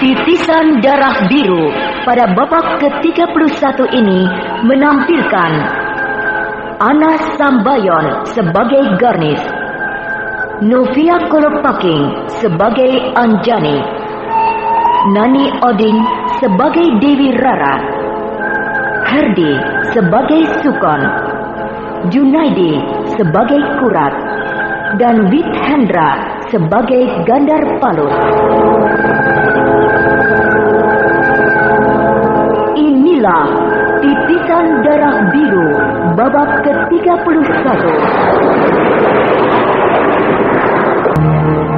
Titisan Darah Biru pada babak ke-31 ini menampilkan Anas Sambayon sebagai Garnis, Novia Kolopaking sebagai Anjani, Nani Oding sebagai Dewi Rara, Herdi sebagai Sukon, Junaidi sebagai Kurat, dan Withendra sebagai Gandar Palut. Inilah Titisan Darah Biru babak ke-31.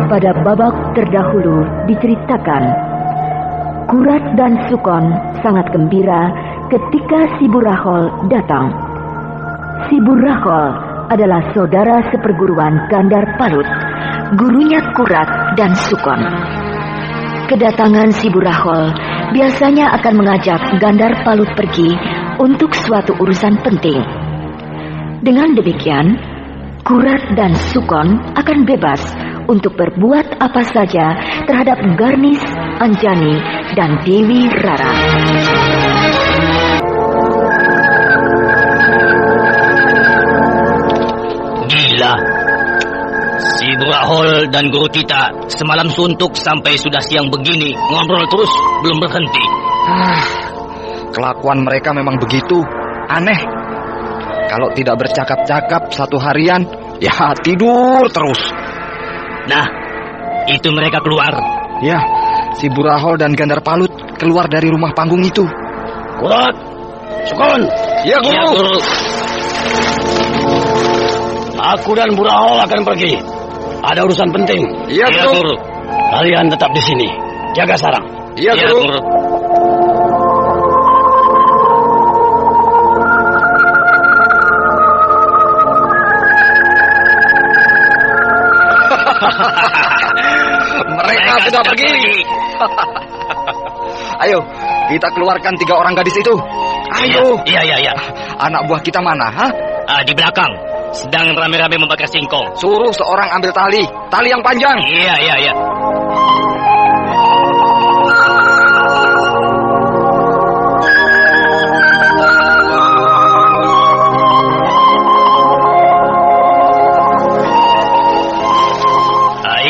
Pada babak terdahulu diceritakan, Kurat dan Sukon sangat gembira ketika Si Burahol datang. Si Burahol adalah saudara seperguruan Gandar Palut, gurunya Kurat dan Sukon. Kedatangan Si Burahol biasanya akan mengajak Gandar Palut pergi untuk suatu urusan penting. Dengan demikian, Kurat dan Sukon akan bebas untuk berbuat apa saja terhadap Garnis, Anjani, dan Dewi Rara. Gila, Si Burahol dan guru kita semalam suntuk sampai sudah siang begini, ngobrol terus belum berhenti. Kelakuan mereka memang begitu, aneh. Kalau tidak bercakap-cakap satu harian, ya tidur terus. Nah, itu mereka keluar. Ya, Si Burahol dan Gandar Palut keluar dari rumah panggung itu. Kurat, Sukon. Ya, Guru. Ya, Guru. Aku dan Burahol akan pergi. Ada urusan penting. Iya, Guru. Kalian tetap di sini. Jaga sarang. Iya, Guru. Mereka sudah pergi. Ayo, kita keluarkan 3 orang gadis itu. Ayo. Iya. Anak buah kita mana, ha? Di belakang. Sedang rame-rame membakar singkong. Suruh seorang ambil tali yang panjang. Iya.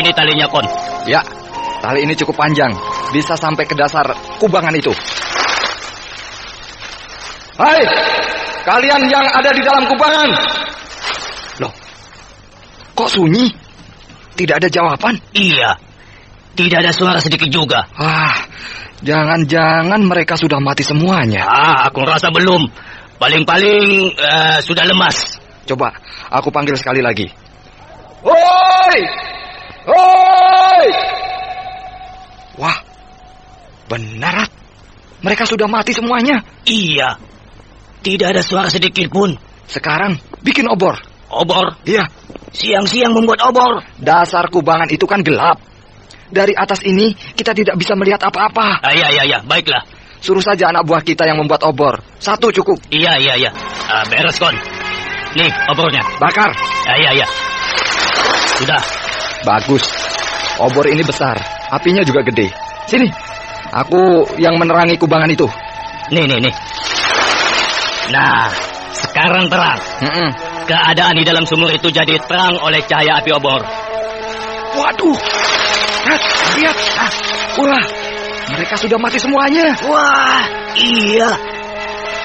Ini talinya, Kon. Ya, tali ini cukup panjang. Bisa sampai ke dasar kubangan itu. Hai, kalian yang ada di dalam kubangan. Loh, kok sunyi? Tidak ada jawaban? Iya, tidak ada suara sedikit juga. Jangan-jangan mereka sudah mati semuanya. Aku rasa belum. Paling-paling sudah lemas. Coba, aku panggil sekali lagi. Woi! Wah, benar. Mereka sudah mati semuanya. Iya, tidak ada suara sedikit pun. Sekarang bikin obor. Obor? Iya. Siang-siang membuat obor. Dasar kubangan itu kan gelap. Dari atas ini kita tidak bisa melihat apa-apa. Iya, baiklah. Suruh saja anak buah kita yang membuat obor. 1 cukup. Iya. Beres, Kon. Nih, obornya. Bakar. Iya. Sudah. Bagus. Obor ini besar. Apinya juga gede. Sini. Aku yang menerangi kubangan itu. Nih. Nah, sekarang terang. Keadaan di dalam sumur itu jadi terang oleh cahaya api obor. Waduh. Lihat. Wah, mereka sudah mati semuanya. Wah, iya.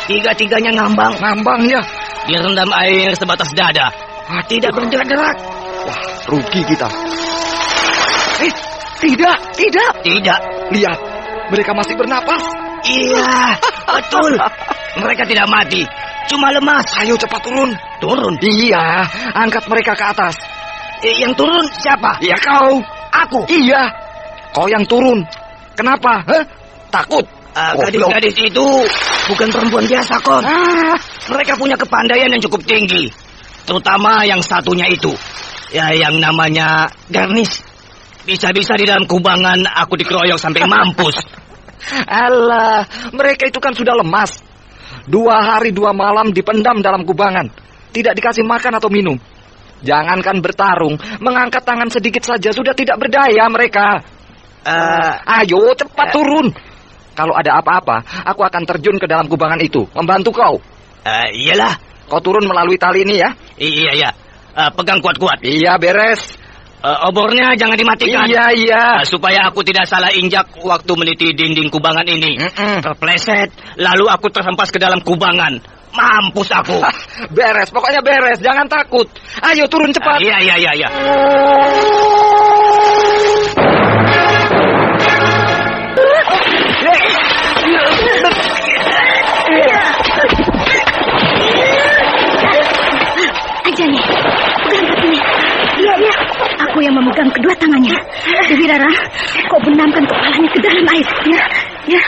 3-tiganya ngambang. Ngambang, ya. Direndam air sebatas dada. Tidak bergerak. Wah, rugi kita. Tidak. Lihat, mereka masih bernapas. Iya, betul. Mereka tidak mati, cuma lemas. Ayo cepat turun. Turun? Iya, angkat mereka ke atas. Yang turun siapa? Ya kau. Aku? Iya, kau yang turun. Kenapa? Takut? Gadis-gadis itu bukan perempuan biasa, Kon. Mereka punya kepandaian yang cukup tinggi. Terutama yang satunya itu. Ya, yang namanya Garnis. Bisa-bisa di dalam kubangan aku dikeroyok sampai mampus. Alah, mereka itu kan sudah lemas. 2 hari 2 malam dipendam dalam kubangan. Tidak dikasih makan atau minum. Jangankan bertarung, mengangkat tangan sedikit saja sudah tidak berdaya mereka. Ayo, cepat turun. Kalau ada apa-apa, aku akan terjun ke dalam kubangan itu, membantu kau. Iyalah. Kau turun melalui tali ini ya? Iya. Pegang kuat-kuat. Iya, beres. Obornya jangan dimatikan. Iya. Supaya aku tidak salah injak waktu meniti dinding kubangan ini. Terpleset, lalu aku terhempas ke dalam kubangan. Mampus aku. Beres, pokoknya beres. Jangan takut. Ayo turun cepat. Iya. Anjani, berangkat ini. Iya. Aku yang memegang kedua tangannya. Dewi Rara, kau benamkan kepalanya ke dalam air. Ya.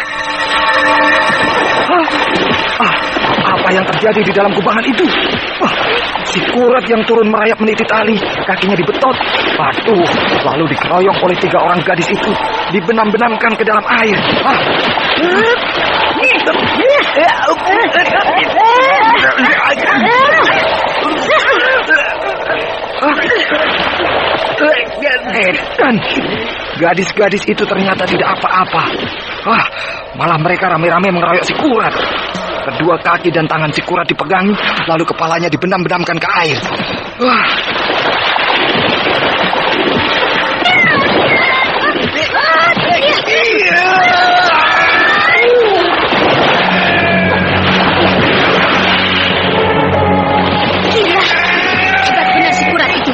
Apa yang terjadi di dalam kubangan itu? Si Kurat yang turun merayap meniti tali, kakinya dibetot, batu, lalu dikeroyok oleh 3 orang gadis itu, dibenam-benamkan ke dalam air. Dan gadis-gadis itu ternyata tidak apa-apa. Malah mereka rame-rame mengeroyok si Kurat. Kedua kaki dan tangan si Kurat dipegangi, lalu kepalanya dibenam-benamkan ke air. Hebat benar si Kurat itu.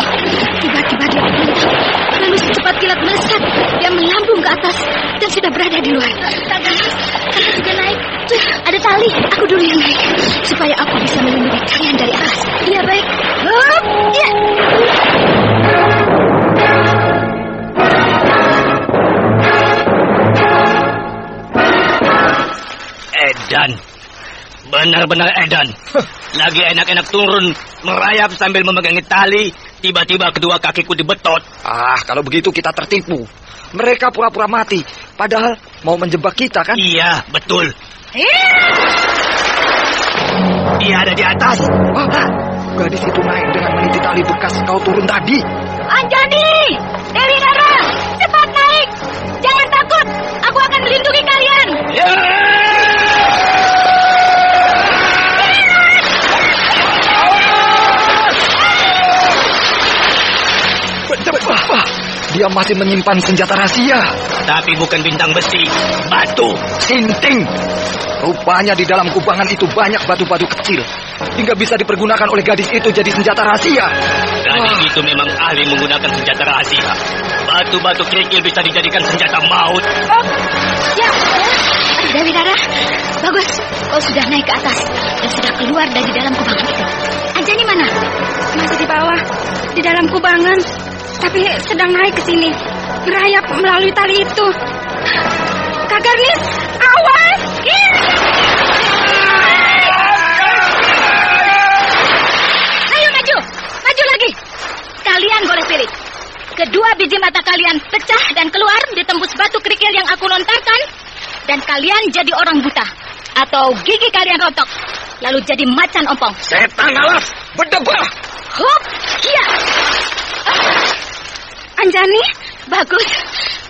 Tiba-tiba dia meloncat, lalu secepat kilat melesat, dia melambung ke atas dan sudah berada di luar. Kakak juga naik. Ada tali, aku dulu yang naik supaya aku bisa melindungi kalian dari atas. Iya, baik. Iya. Edan. Benar-benar Edan. Lagi enak-enak turun, merayap sambil memegangi tali, tiba-tiba kedua kakiku dibetot. Kalau begitu kita tertipu. Mereka pura-pura mati, padahal mau menjebak kita kan? Iya, betul. Dia ada di atas. Gadis itu naik dengan meniti tali bekas kau turun tadi. Anjani, Dewi Rara, cepat naik. Jangan takut, aku akan melindungi kalian. Dia masih menyimpan senjata rahasia. Tapi bukan bintang besi, batu. Sinting. Rupanya di dalam kubangan itu banyak batu-batu kecil, hingga bisa dipergunakan oleh gadis itu jadi senjata rahasia. Gadis itu memang ahli menggunakan senjata rahasia. Batu-batu kerikil bisa dijadikan senjata maut. Ya, Dewi Rara, bagus. Kau sudah naik ke atas dan sudah keluar dari dalam kubangan itu. Anjani mana? Masih di bawah, di dalam kubangan. Tapi sedang naik ke sini, merayap melalui tali itu. Kak Garnis, awas! Ayo maju lagi. Kalian boleh pilih. Kedua biji mata kalian pecah dan keluar ditembus batu kerikil yang aku lontarkan, dan kalian jadi orang buta. Atau gigi kalian rontok, lalu jadi macan ompong. Setan alas, berdebah. Hup, iya. Anjani, bagus.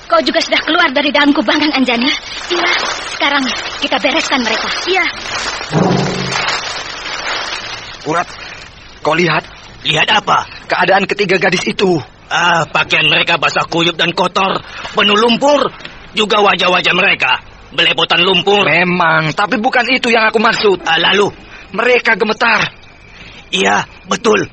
Kau juga sudah keluar dari dalam kubangan, Anjani. Iya, sekarang kita bereskan mereka. Iya. Kurat, kau lihat? Lihat apa? Keadaan ketiga gadis itu. Pakaian mereka basah kuyup dan kotor, penuh lumpur. Juga wajah-wajah mereka belepotan lumpur. Memang, tapi bukan itu yang aku maksud. Lalu? Mereka gemetar. Iya, betul.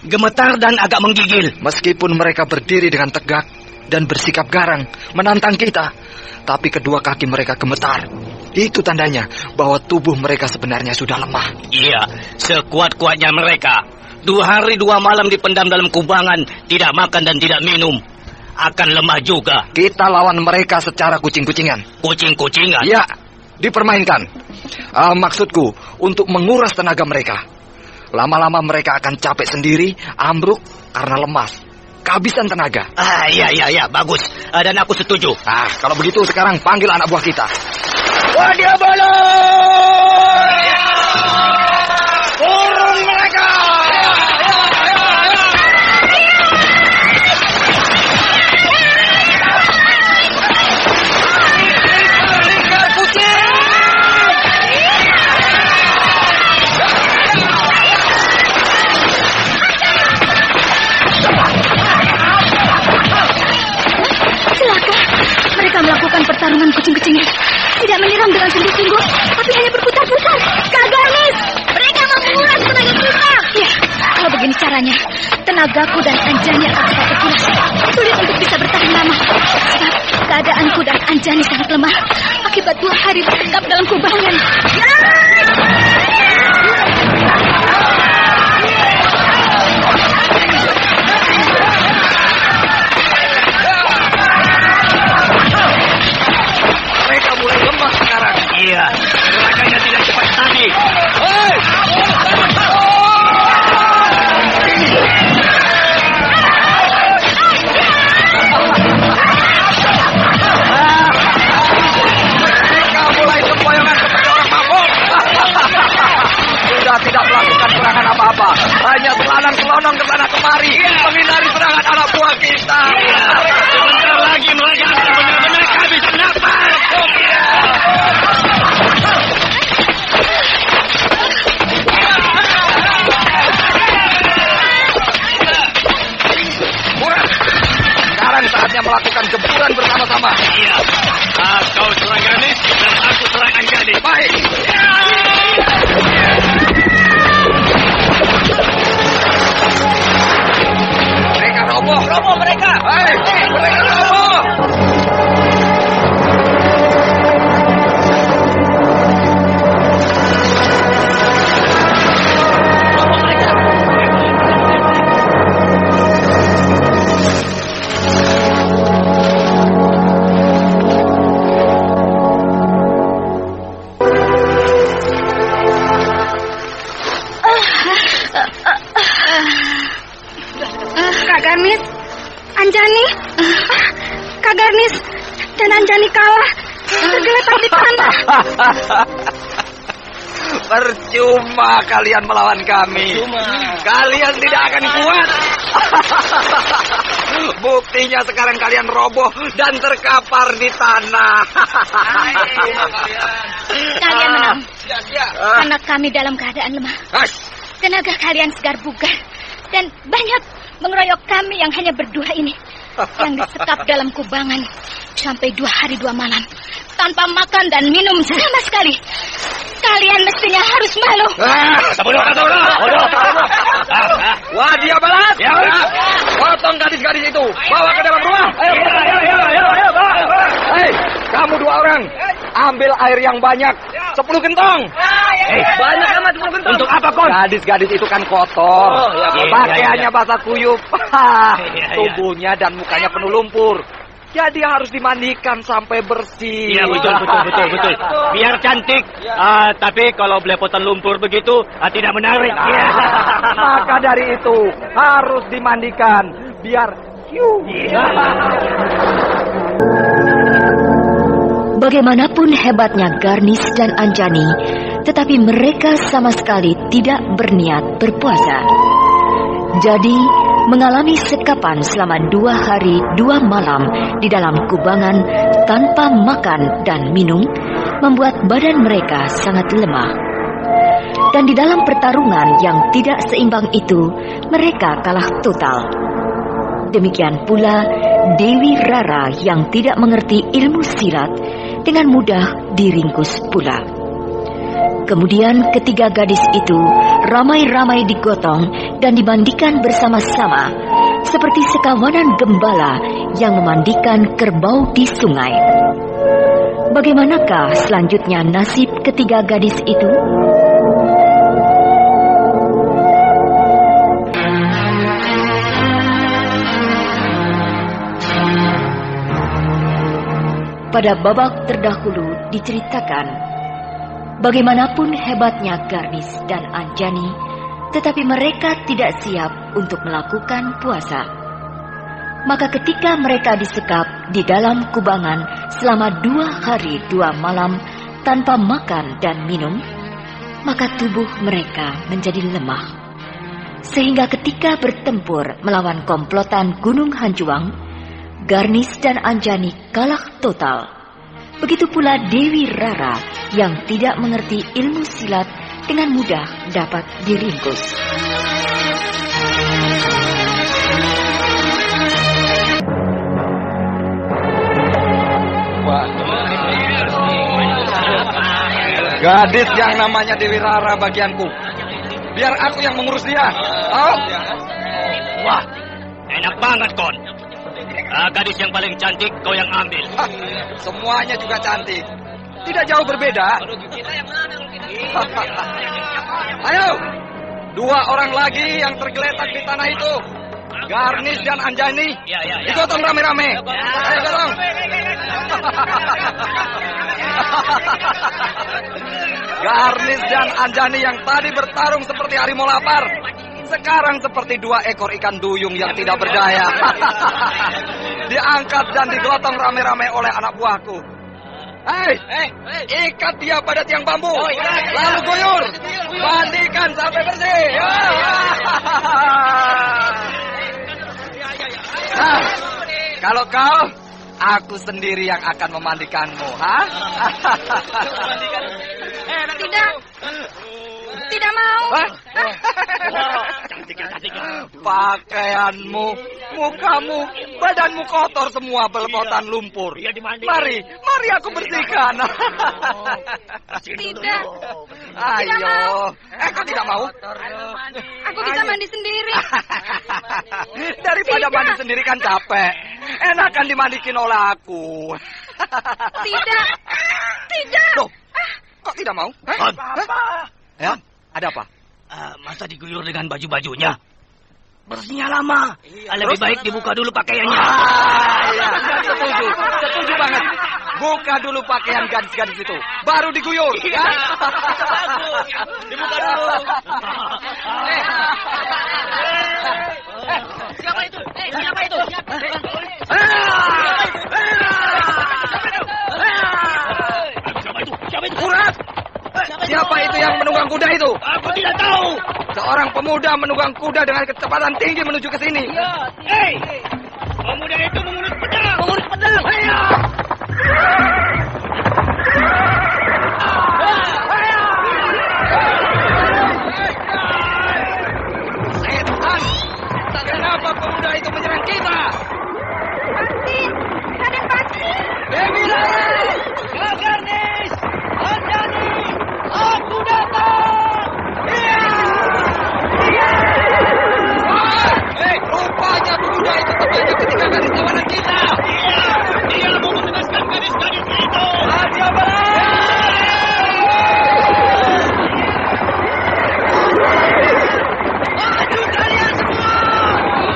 Gemetar dan agak menggigil. Meskipun mereka berdiri dengan tegak dan bersikap garang menantang kita, tapi kedua kaki mereka gemetar. Itu tandanya bahwa tubuh mereka sebenarnya sudah lemah. Iya, sekuat-kuatnya mereka. 2 hari 2 malam dipendam dalam kubangan, tidak makan dan tidak minum. Akan lemah juga. Kita lawan mereka secara kucing-kucingan. Kucing-kucingan? Ya, dipermainkan. Maksudku, untuk menguras tenaga mereka. Lama-lama mereka akan capek sendiri, ambruk karena lemas, kehabisan tenaga. Iya, bagus. Dan aku setuju. Kalau begitu sekarang panggil anak buah kita. Wadia balo! Turun mereka! kucing-kucingnya tidak menyerang dengan sungguh-sungguh, tapi hanya berputar-putar. Kak Garnis, mereka mau menguras tenaga kita. Ya, kalau begini caranya, tenagaku dan Anjani akan cepat terkuras. Sulit untuk bisa bertahan lama. Sebab keadaanku dan Anjani sangat lemah akibat 2 hari terkekap dalam kubangan. Mereka mulai lemah sekarang. Iya, gerakannya tidak cepat tadi. Hei! Mereka mulai sempoyongan seperti orang mabuk. Sudah tidak melakukan serangan apa-apa, hanya selonong ke sana kemari menghindari serangan anak buah kita. Iya, sebentar lagi mereka akan benar-benar kehabisan napas. Murah, sekarang saatnya melakukan gempuran bersama-sama. Iya, kau serang Garnis dan aku serang Anjani. Baik. Mereka roboh mereka. Hei, mereka roboh. Kak Garnis, Anjani, Kak Garnis dan Anjani kalah tergeletak di tanah. Percuma kalian melawan kami. Kalian tidak akan kuat. Buktinya sekarang kalian roboh dan terkapar di tanah. Kalian menang karena kami dalam keadaan lemah. Tenaga kalian segar bugar dan banyak mengeroyok kami yang hanya berdua ini, yang disekap dalam kubangan sampai 2 hari 2 malam tanpa makan dan minum sama sekali. Kalian mestinya harus malu. Bodoh. Wah, dia balas. Ya. Potong gadis-gadis itu. Bawa ke dalam rumah. Ayo. Hei, kamu 2 orang. Ambil air yang banyak. 10 gentong. Banyak amat 10 gentong. Untuk apa, Kon? Gadis-gadis itu kan kotor. Pakaiannya basah kuyup. Tubuhnya dan mukanya penuh lumpur. Jadi harus dimandikan sampai bersih. Iya, betul. Biar cantik. Tapi kalau belepotan lumpur begitu, tidak menarik. Ya. Maka dari itu harus dimandikan biar Bagaimanapun hebatnya Garnis dan Anjani, tetapi mereka sama sekali tidak berniat berpuasa. Jadi, mengalami sekapan selama 2 hari 2 malam di dalam kubangan tanpa makan dan minum, membuat badan mereka sangat lemah. Dan di dalam pertarungan yang tidak seimbang itu, mereka kalah total. Demikian pula Dewi Rara yang tidak mengerti ilmu silat dengan mudah diringkus pula. Kemudian ketiga gadis itu ramai-ramai digotong dan dimandikan bersama-sama seperti sekawanan gembala yang memandikan kerbau di sungai. Bagaimanakah selanjutnya nasib ketiga gadis itu? Pada babak terdahulu diceritakan, bagaimanapun hebatnya Garnis dan Anjani, tetapi mereka tidak siap untuk melakukan puasa. Maka ketika mereka disekap di dalam kubangan selama 2 hari 2 malam tanpa makan dan minum, maka tubuh mereka menjadi lemah. Sehingga ketika bertempur melawan komplotan Gunung Hanjuang, Garnis dan Anjani kalah total. Begitu pula Dewi Rara yang tidak mengerti ilmu silat dengan mudah dapat diringkus. Gadis yang namanya Dewi Rara bagianku. Biar aku yang mengurus dia. Oh? Wah, enak banget, Kon. Gadis yang paling cantik kau yang ambil. Semuanya juga cantik. Tidak jauh berbeda. Ayo, 2 orang lagi yang tergeletak di tanah itu. Garnis dan Anjani. Digotong rame-rame. Ayo gotong. Garnis dan Anjani yang tadi bertarung seperti harimau lapar, sekarang seperti 2 ekor ikan duyung yang tidak berdaya. Diangkat dan digotong rame-rame oleh anak buahku. Hei, ikat dia pada tiang bambu, lalu guyur, mandikan sampai bersih. Nah, kalau kau, aku sendiri yang akan memandikanmu, ha? Tidak mau. Pakaianmu, mukamu, badanmu kotor semua belepotan lumpur. Mari aku bersihkan. Tidak. Ayo, kau tidak mau? Aku bisa mandi sendiri. Daripada mandi sendiri kan capek. Enakan dimandikin oleh aku. Tidak. Loh, kok tidak mau? Ya, ada apa? Masa diguyur dengan baju-bajunya? Bersihnya lama. Lebih baik dibuka dulu pakaiannya. Iya, setuju banget. Buka dulu pakaian gadis-gadis itu, baru diguyur. Ya? Dibuka dulu. Siapa itu? Kurat! Siapa itu yang menunggang kuda itu? Aku tidak tahu. Seorang pemuda menunggang kuda dengan kecepatan tinggi menuju ke sini. Hei, pemuda itu mengurus pedang. Ayo. Setan! Kenapa pemuda itu menyerang kita? Raden Bakti. Dewi Rara! Garnis, Anjani, aku datang. Rupanya pemuda itu terbanyak ketika gadis tawanan kita. Dia mau membebaskan gadis-gadis itu. Raja Barat! Maju kalian semua!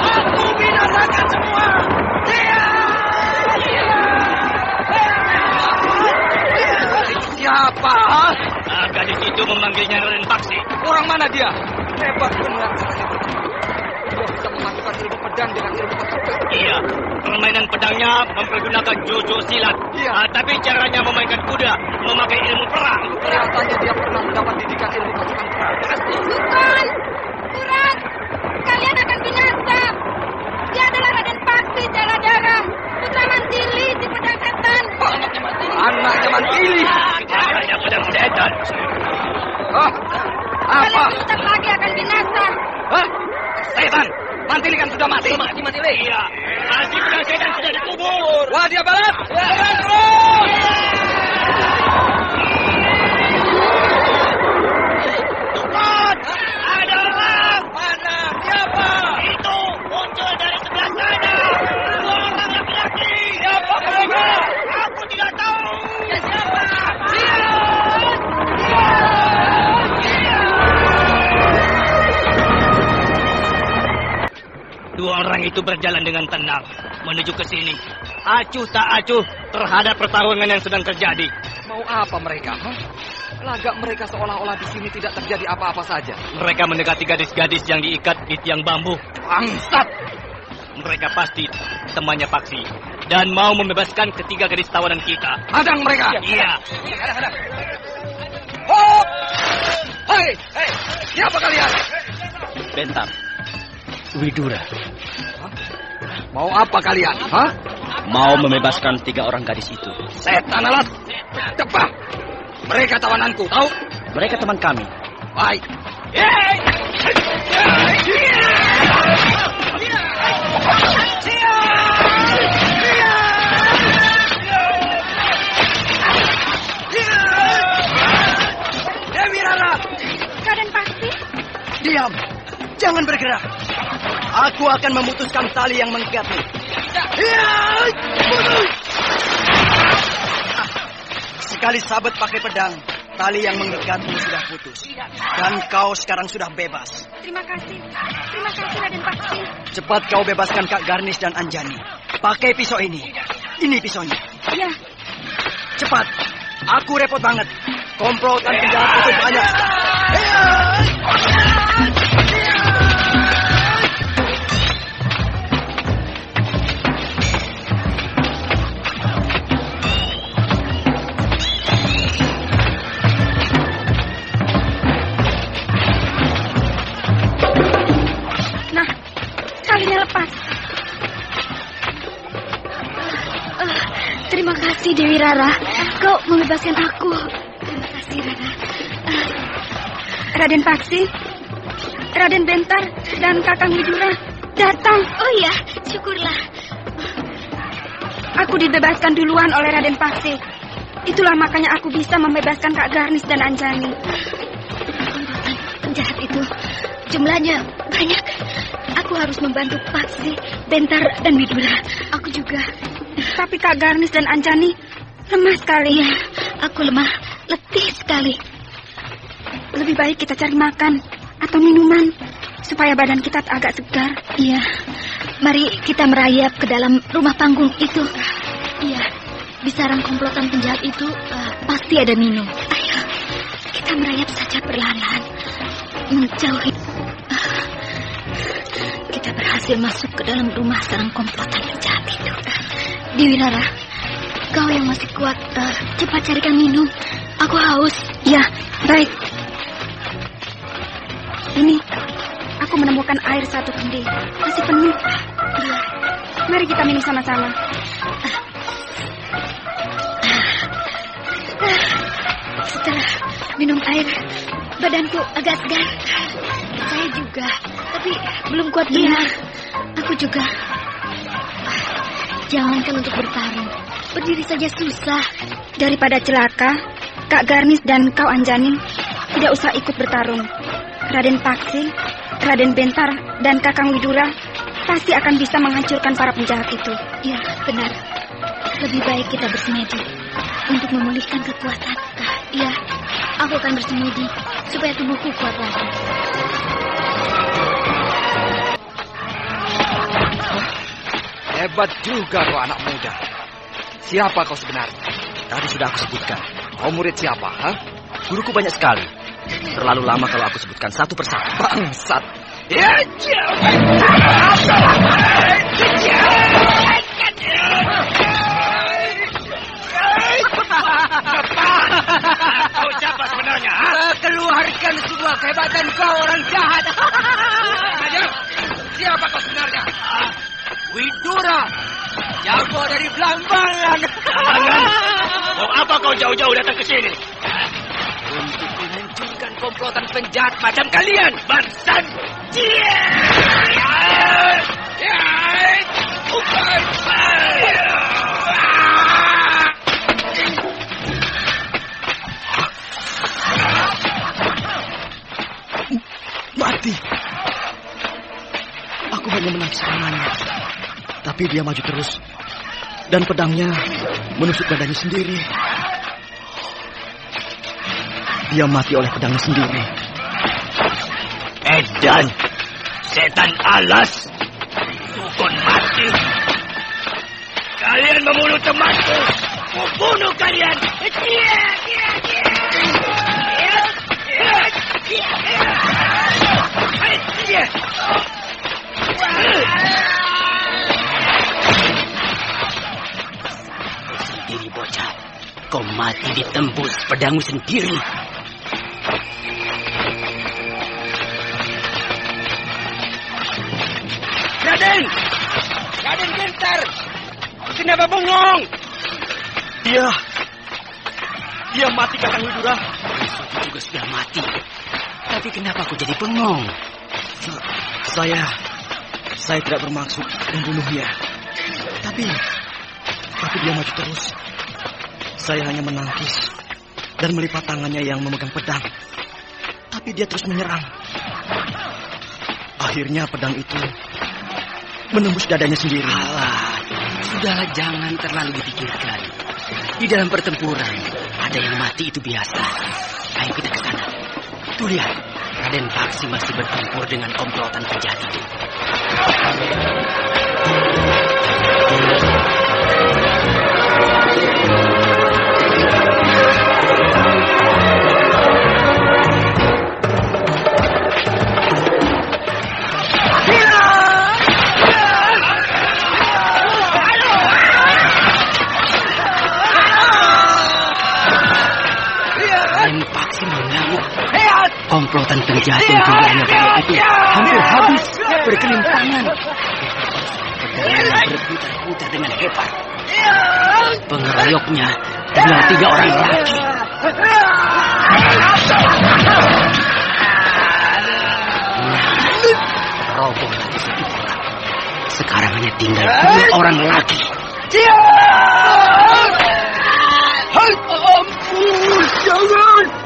Aku binasakan semua! Siapa? Gadis itu memanggilnya Raden Bakti. Orang mana dia? Hebat benar. Dia bisa memasukkan ilmu pedang dengan ilmu pedang. Iya, permainan pedangnya mempergunakan jurus silat. Iya. Tapi caranya memainkan kuda, memakai ilmu perang. Kelihatannya dia pernah mendapat didikan ilmu pasukan perang. Bukan. Kurat. Kalian akan binasa. Dia adalah Raden Bakti Jaladara, putra Mantili si pedang setan. Anaknya Mantili. Caranya pedang setan. Apa? Kalian sebentar lagi akan binasa. Hah? Setan, Mantili kan sudah mati. Mati. Iya, si pedang setan sudah dikubur. Wah, dia balat. Balat terus. Cepat! Ada orang! Mana? Siapa? Itu muncul dari sebelah sana. 2 orang laki-laki. Siapa mereka? Aku tidak tahu. Siapa? Dua orang itu berjalan dengan tenang menuju ke sini. Acuh tak acuh terhadap pertarungan yang sedang terjadi. Mau apa mereka? Lagak mereka seolah-olah di sini tidak terjadi apa-apa saja. Mereka mendekati gadis-gadis yang diikat di tiang bambu. Bangsat! Mereka pasti temannya Paksi dan mau membebaskan ketiga gadis tawanan kita. Hadang mereka! Iya. Hop! Hei! Siapa kalian? Bentar. Widura. Mau apa kalian? Hah? Mau membebaskan 3 orang gadis itu. Setan alat! Cepat! Mereka tawananku, tahu? Mereka teman kami. Baik. bergerak. Aku akan memutuskan tali yang mengikatmu. Sekali sabet pakai pedang, tali yang mengikatmu sudah putus. Dan kau sekarang sudah bebas. Terima kasih Raden Paksi. Cepat kau bebaskan Kak Garnis dan Anjani. Pakai pisau ini. Ini pisaunya. Ya. Cepat. Aku repot banget. Komplotan penjahat itu banyak. Nah, talinya lepas. Terima kasih Dewi Rara. Kau membebaskan aku. Terima kasih Rara. Raden Paksi, Raden Bentar, dan Kakang Widura datang. Oh iya, syukurlah. Aku dibebaskan duluan oleh Raden Paksi. Itulah makanya aku bisa membebaskan Kak Garnis dan Anjani. Penjahat itu jumlahnya banyak. Aku harus membantu Paksi, Bentar, dan Widura. Aku juga. Tapi Kak Garnis dan Anjani lemah sekali. Ya, aku lemah, letih sekali. Lebih baik kita cari makan atau minuman supaya badan kita agak segar. Iya, mari kita merayap ke dalam rumah panggung itu. Iya, di sarang komplotan penjahat itu pasti ada minum. Ayo, kita merayap saja perlahan-lahan, menjauhi. Kita berhasil masuk ke dalam rumah sarang komplotan penjahat itu. Dewi Rara, kau yang masih kuat, cepat carikan minum. Aku haus. Ya, baik. Ini, aku menemukan air 1 kendi. Masih penuh. Ya, mari kita minum sama-sama. Setelah minum air, badanku agak segar. Saya juga, tapi belum kuat benar. Aku juga. Jangankan untuk bertarung, berdiri saja susah. Daripada celaka, Kak Garnis dan kau Anjani tidak usah ikut bertarung. Raden Paksi, Raden Bentar, dan Kakang Widura pasti akan bisa menghancurkan para penjahat itu. Ya, benar. Lebih baik kita bersemedi untuk memulihkan kekuatan. Iya, aku akan bersemedi supaya tubuhku kuat lagi. Hebat juga kau anak muda. Siapa kau sebenarnya? Tadi sudah aku sebutkan. Kau murid siapa? Ha? Guruku banyak sekali. Terlalu lama kalau aku sebutkan satu persatu. Bangsat. Kau siapa sebenarnya? Keluarkan semua kehebatan kau, orang jahat. Siapa kau sebenarnya? Widura, jago dari Blambangan. Mau apa kau jauh-jauh datang ke sini? Untuk menghancurkan komplotan penjahat macam kalian, Bansan. Mati. Aku hanya menangkis serangannya. Tapi dia maju terus. Dan pedangnya menusuk badannya sendiri. Dia mati oleh pedangnya sendiri. Edan, setan alas, Sukon mati. Kalian membunuh temanku, membunuh kalian. Sendiri bocah, kau mati ditembus pedangmu sendiri. Raden Bentar, kenapa bengong? Dia mati, Kakang Widura. Aku juga sudah mati. Tapi kenapa aku jadi bengong? Saya tidak bermaksud membunuhnya. Tapi dia maju terus. Saya hanya menangkis dan melipat tangannya yang memegang pedang. Tapi dia terus menyerang. Akhirnya pedang itu menembus dadanya sendiri. Alah, sudahlah, jangan terlalu dipikirkan. Di dalam pertempuran ada yang mati itu biasa. Ayo kita ke sana. Tuh lihat, Raden Paksi masih bertempur dengan komplotan penjahat itu. Komplotan penjahat yang jumlahnya banyak itu hampir habis bergelimpangan. Pedangnya berputar-putar dengan hebat. Pengeroyoknya tinggal 3 orang laki. Roboh lagi 1 orang. Sekarang hanya tinggal 2 orang lagi. Ampun,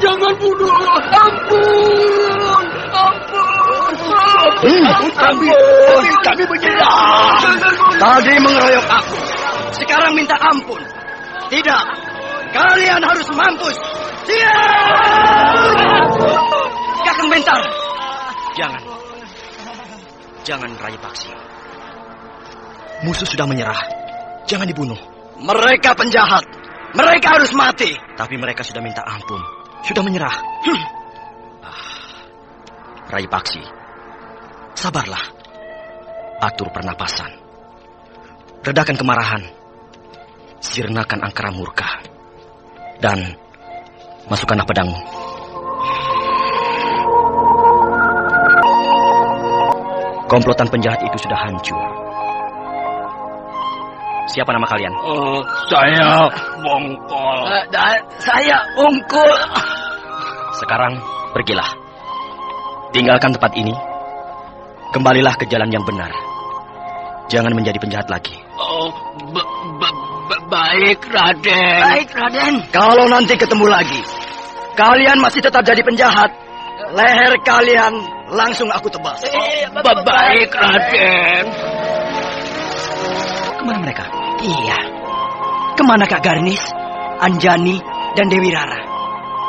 jangan bunuh. Ampun. Kami menyerah. Tadi mengeroyok aku, sekarang minta ampun. Tidak, kalian harus mampus. Kakang Bentar. Jangan Rai Paksi. Musuh sudah menyerah. Jangan dibunuh. Mereka penjahat. Mereka harus mati. Tapi mereka sudah minta ampun. Sudah menyerah. Rai Paksi, sabarlah. Atur pernapasan. Redakan kemarahan. Sirnakan angkara murka. Dan masukkanlah pedangmu. Komplotan penjahat itu sudah hancur. Siapa nama kalian? Saya Bongkol. Saya Ungkul. Sekarang pergilah. Tinggalkan tempat ini. Kembalilah ke jalan yang benar. Jangan menjadi penjahat lagi. Baik, Raden. Kalau nanti ketemu lagi, kalian masih tetap jadi penjahat, leher kalian langsung aku tebas. Baik, Raden. Kemana mereka? Iya. Kemana Kak Garnis, Anjani, dan Dewi Rara?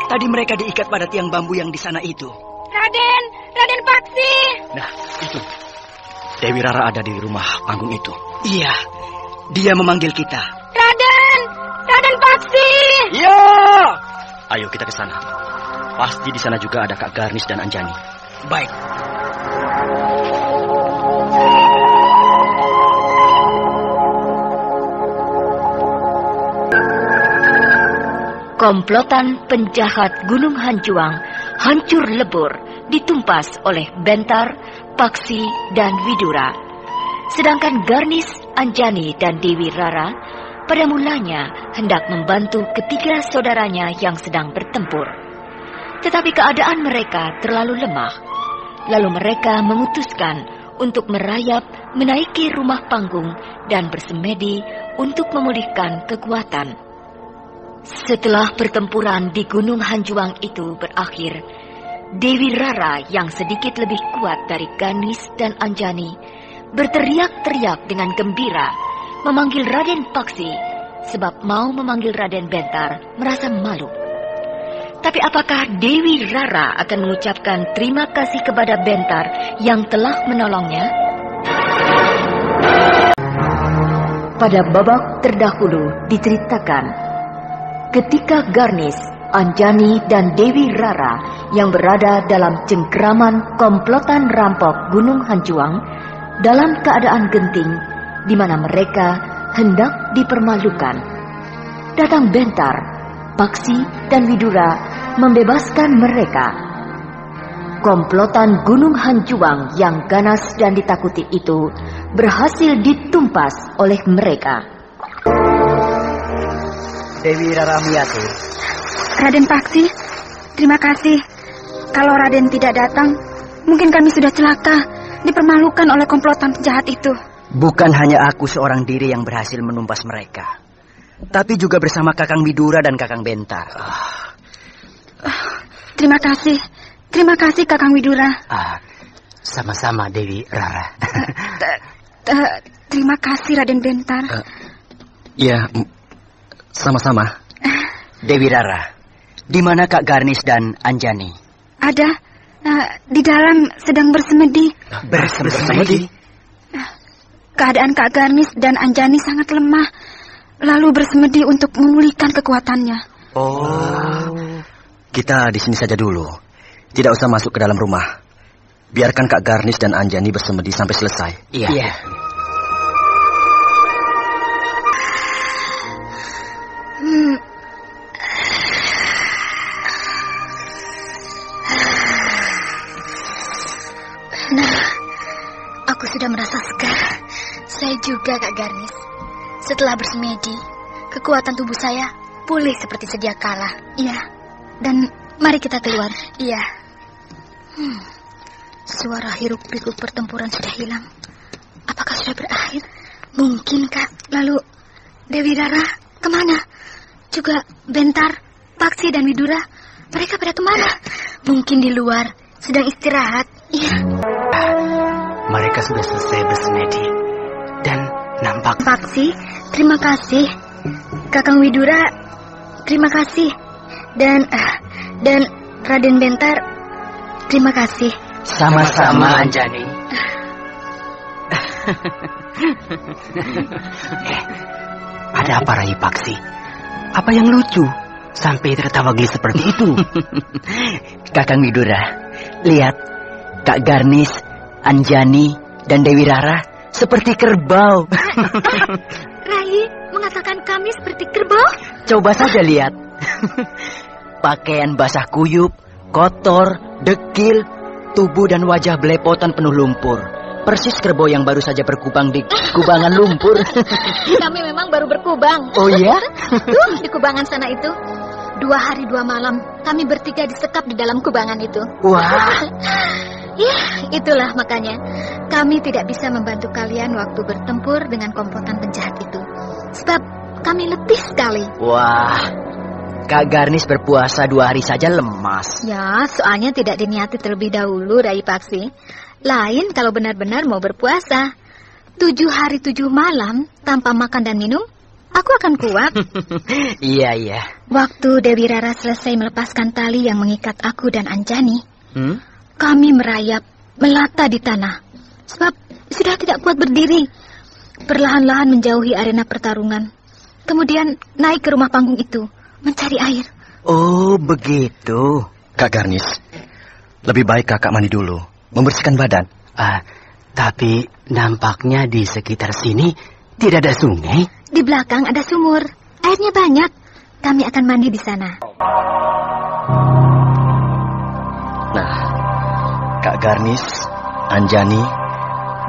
Tadi mereka diikat pada tiang bambu yang di sana itu. Raden Paksi. Nah, itu. Dewi Rara ada di rumah panggung itu. Iya, dia memanggil kita. Raden Paksi. Iya. Ayo kita ke sana. Pasti di sana juga ada Kak Garnis dan Anjani. Baik. Komplotan penjahat Gunung Hanjuang hancur lebur, ditumpas oleh Bentar, Paksi, dan Widura. Sedangkan Garnis, Anjani, dan Dewi Rara pada mulanya hendak membantu ketiga saudaranya yang sedang bertempur. Tetapi keadaan mereka terlalu lemah. Lalu mereka memutuskan untuk merayap menaiki rumah panggung dan bersemedi untuk memulihkan kekuatan. Setelah pertempuran di Gunung Hanjuang itu berakhir, Dewi Rara yang sedikit lebih kuat dari Garnis dan Anjani berteriak-teriak dengan gembira memanggil Raden Paksi, sebab mau memanggil Raden Bentar merasa malu. Tapi apakah Dewi Rara akan mengucapkan terima kasih kepada Bentar yang telah menolongnya? Pada babak terdahulu diceritakan, ketika Garnis, Anjani, dan Dewi Rara yang berada dalam cengkeraman komplotan rampok Gunung Hanjuang dalam keadaan genting di mana mereka hendak dipermalukan, datang Bentar, Paksi, dan Widura membebaskan mereka. Komplotan Gunung Hanjuang yang ganas dan ditakuti itu berhasil ditumpas oleh mereka. Dewi Rara Miyati. Raden Paksi, terima kasih. Kalau Raden tidak datang, mungkin kami sudah celaka, dipermalukan oleh komplotan penjahat itu. Bukan hanya aku seorang diri yang berhasil menumpas mereka, tapi juga bersama Kakang Widura dan Kakang Bentar. Terima kasih Kakang Widura. Sama-sama, Dewi Rara. Terima kasih, Raden Bentar. Iya, sama-sama. Dewi Rara, di mana Kak Garnis dan Anjani? Ada, di dalam sedang bersemedi. Bersemedi? Keadaan Kak Garnis dan Anjani sangat lemah, lalu bersemedi untuk memulihkan kekuatannya. Oh, kita di sini saja dulu. Tidak usah masuk ke dalam rumah. Biarkan Kak Garnis dan Anjani bersemedi sampai selesai. Iya. Nah, aku sudah merasa segar. Saya juga, Kak Garnis. Setelah bersemedi, kekuatan tubuh saya pulih seperti sedia kala. Iya, dan mari kita keluar. Iya. Suara hiruk-pikuk pertempuran sudah hilang. Apakah sudah berakhir? Mungkin, Kak. Lalu, Dewi Rara kemana? Juga Bentar, Paksi, dan Widura. Mereka pada kemana? Mungkin di luar, sedang istirahat. Iya. Mereka sudah selesai bersemedi. Dan nampak... Paksi, terima kasih. Kakang Widura, terima kasih. Dan Raden Bentar, terima kasih. Sama-sama, Anjani. Ada apa, Rai Paksi? Apa yang lucu sampai tertawa geli seperti itu? Kakang Widura, lihat, Kak Garnis, Anjani, dan Dewi Rara seperti kerbau. Rai mengatakan kami seperti kerbau? Coba saja lihat. Pakaian basah kuyup, kotor, dekil, tubuh dan wajah belepotan penuh lumpur. Persis kerbau yang baru saja berkubang di kubangan lumpur. Kami memang baru berkubang. Oh ya? Di kubangan sana itu. 2 hari 2 malam kami bertiga disekap di dalam kubangan itu. Wah. Ya, itulah makanya kami tidak bisa membantu kalian waktu bertempur dengan kompotan penjahat itu. Sebab kami letih sekali. Wah, Kak Garnis berpuasa 2 hari saja lemas. Ya, soalnya tidak diniati terlebih dahulu, Rai Paksi. Lain kalau benar-benar mau berpuasa. 7 hari 7 malam tanpa makan dan minum, aku akan kuat. Iya. Waktu Dewi Rara selesai melepaskan tali yang mengikat aku dan Anjani, kami merayap, melata di tanah. Sebab sudah tidak kuat berdiri. Perlahan-lahan menjauhi arena pertarungan. Kemudian naik ke rumah panggung itu, mencari air. Oh, begitu. Kak Garnis, lebih baik kakak mandi dulu, membersihkan badan. Tapi nampaknya di sekitar sini tidak ada sungai. Di belakang ada sumur. Airnya banyak. Kami akan mandi di sana. Nah, Kak Garnis, Anjani,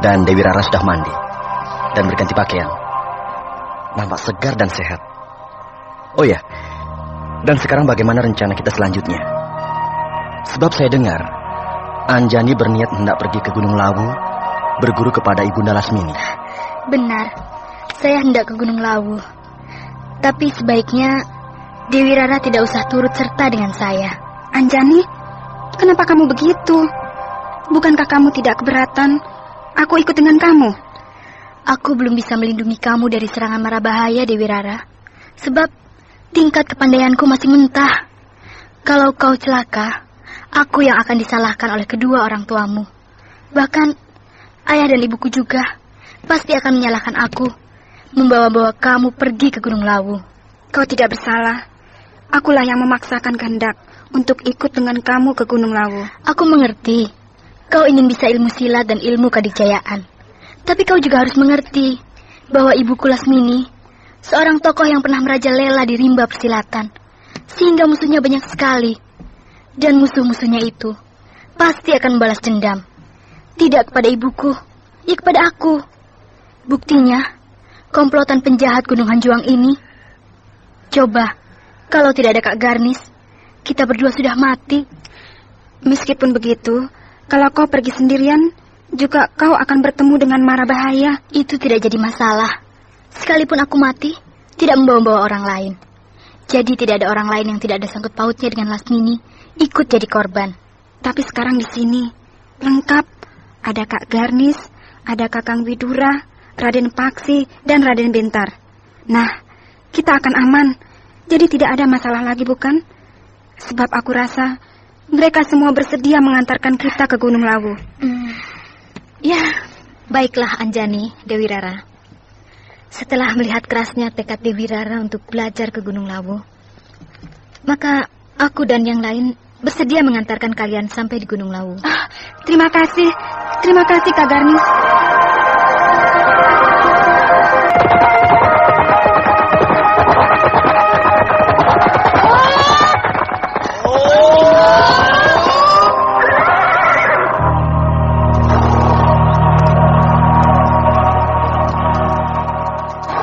dan Dewi Rara sudah mandi dan berganti pakaian. Nampak segar dan sehat. Oh ya, dan sekarang bagaimana rencana kita selanjutnya? Sebab saya dengar Anjani berniat hendak pergi ke Gunung Lawu berguru kepada Ibunda Lasmini. Benar, saya hendak ke Gunung Lawu. Tapi sebaiknya Dewi Rara tidak usah turut serta dengan saya. Anjani, kenapa kamu begitu? Bukankah kamu tidak keberatan aku ikut dengan kamu? Aku belum bisa melindungi kamu dari serangan mara bahaya, Dewi Rara. Sebab tingkat kepandaianku masih mentah. Kalau kau celaka, aku yang akan disalahkan oleh kedua orang tuamu. Bahkan ayah dan ibuku juga pasti akan menyalahkan aku, membawa-bawa kamu pergi ke Gunung Lawu. Kau tidak bersalah. Akulah yang memaksakan kehendak untuk ikut dengan kamu ke Gunung Lawu. Aku mengerti. Kau ingin bisa ilmu silat dan ilmu kadijayaan. Tapi kau juga harus mengerti bahwa ibuku Lasmini seorang tokoh yang pernah merajalela di rimba persilatan, sehingga musuhnya banyak sekali. Dan musuh-musuhnya itu pasti akan membalas dendam. Tidak kepada ibuku, ya kepada aku. Buktinya, komplotan penjahat Gunung Hanjuang ini. Coba, kalau tidak ada Kak Garnis, kita berdua sudah mati. Meskipun begitu, kalau kau pergi sendirian, juga kau akan bertemu dengan mara bahaya. Itu tidak jadi masalah. Sekalipun aku mati, tidak membawa-bawa orang lain. Jadi tidak ada orang lain yang tidak ada sangkut pautnya dengan Lasmini ikut jadi korban. Tapi sekarang di sini lengkap, Ada Kak Garnis, ada Kakang Widura, Raden Paksi, dan Raden Bentar. Nah, kita akan aman. Jadi tidak ada masalah lagi, bukan? Sebab aku rasa mereka semua bersedia mengantarkan kita ke Gunung Lawu. Ya, baiklah Anjani, Dewi Rara. Setelah melihat kerasnya tekad Dewi Rara untuk belajar ke Gunung Lawu, maka aku dan yang lain bersedia mengantarkan kalian sampai di Gunung Lawu. Terima kasih Kak Garnis.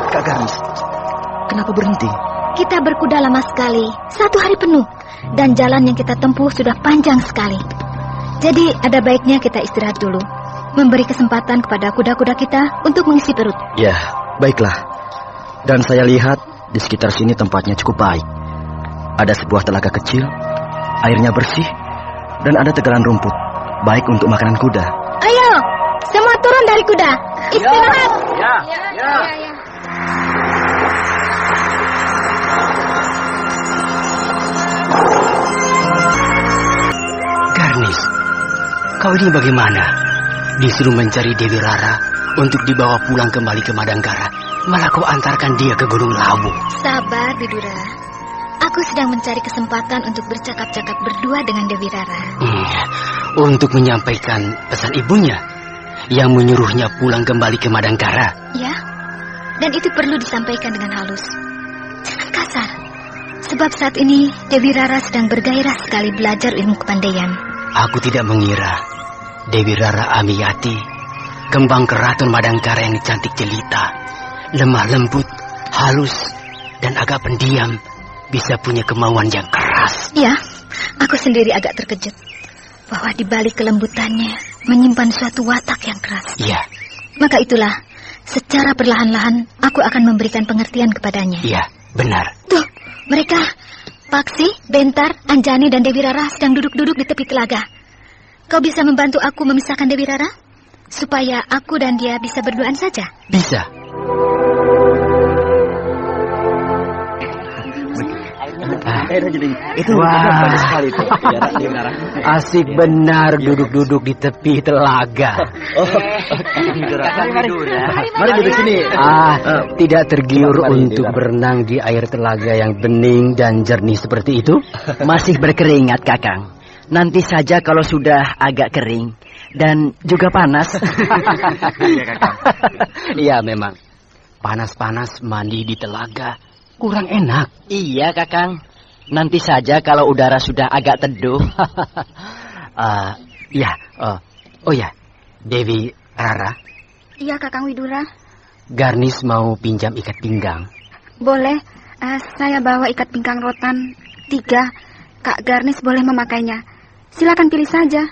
Kak Garnis, kenapa berhenti? Kita berkuda lama sekali, 1 hari penuh. Dan jalan yang kita tempuh sudah panjang sekali. Jadi ada baiknya kita istirahat dulu, memberi kesempatan kepada kuda-kuda kita untuk mengisi perut. Ya, baiklah. Dan saya lihat di sekitar sini tempatnya cukup baik. Ada sebuah telaga kecil, airnya bersih, dan ada tegalan rumput, baik untuk makanan kuda. Ayo, semua turun dari kuda. Istirahat. Ya. Garnis, kau ini bagaimana? Disuruh mencari Dewi Rara untuk dibawa pulang kembali ke Madangkara, malah kau antarkan dia ke Gunung Lawu. Sabar, Widura. Aku sedang mencari kesempatan untuk bercakap-cakap berdua dengan Dewi Rara. Untuk menyampaikan pesan ibunya yang menyuruhnya pulang kembali ke Madangkara. Ya, dan itu perlu disampaikan dengan halus. Jangan kasar. Sebab saat ini Dewi Rara sedang bergairah sekali belajar ilmu kepandaian. Aku tidak mengira Dewi Rara Amiyati, kembang keraton Madangkara yang cantik jelita, lemah lembut, halus, dan agak pendiam, bisa punya kemauan yang keras. Ya, aku sendiri agak terkejut bahwa di balik kelembutannya menyimpan suatu watak yang keras. Iya. Maka itulah, secara perlahan-lahan aku akan memberikan pengertian kepadanya. Iya, benar. Tuh, mereka, Paksi, Bentar, Anjani, dan Dewi Rara sedang duduk-duduk di tepi telaga. Kau bisa membantu aku memisahkan Dewi Rara? Supaya aku dan dia bisa berduaan saja. Bisa. Itu bagus sekali itu. Asik benar duduk-duduk di tepi telaga. Mari duduk sini. Tidak tergiur untuk berenang di air telaga yang bening dan jernih seperti itu? Masih berkeringat, Kakang. Nanti saja kalau sudah agak kering dan juga panas. Iya, Kakang. Iya, memang. Panas-panas mandi di telaga kurang enak. Iya, Kakang. Nanti saja kalau udara sudah agak teduh. Oh ya, Dewi Rara, Iya, Kakang Widura. Garnis mau pinjam ikat pinggang. Boleh, saya bawa ikat pinggang rotan 3. Kak Garnis boleh memakainya. Silakan pilih saja.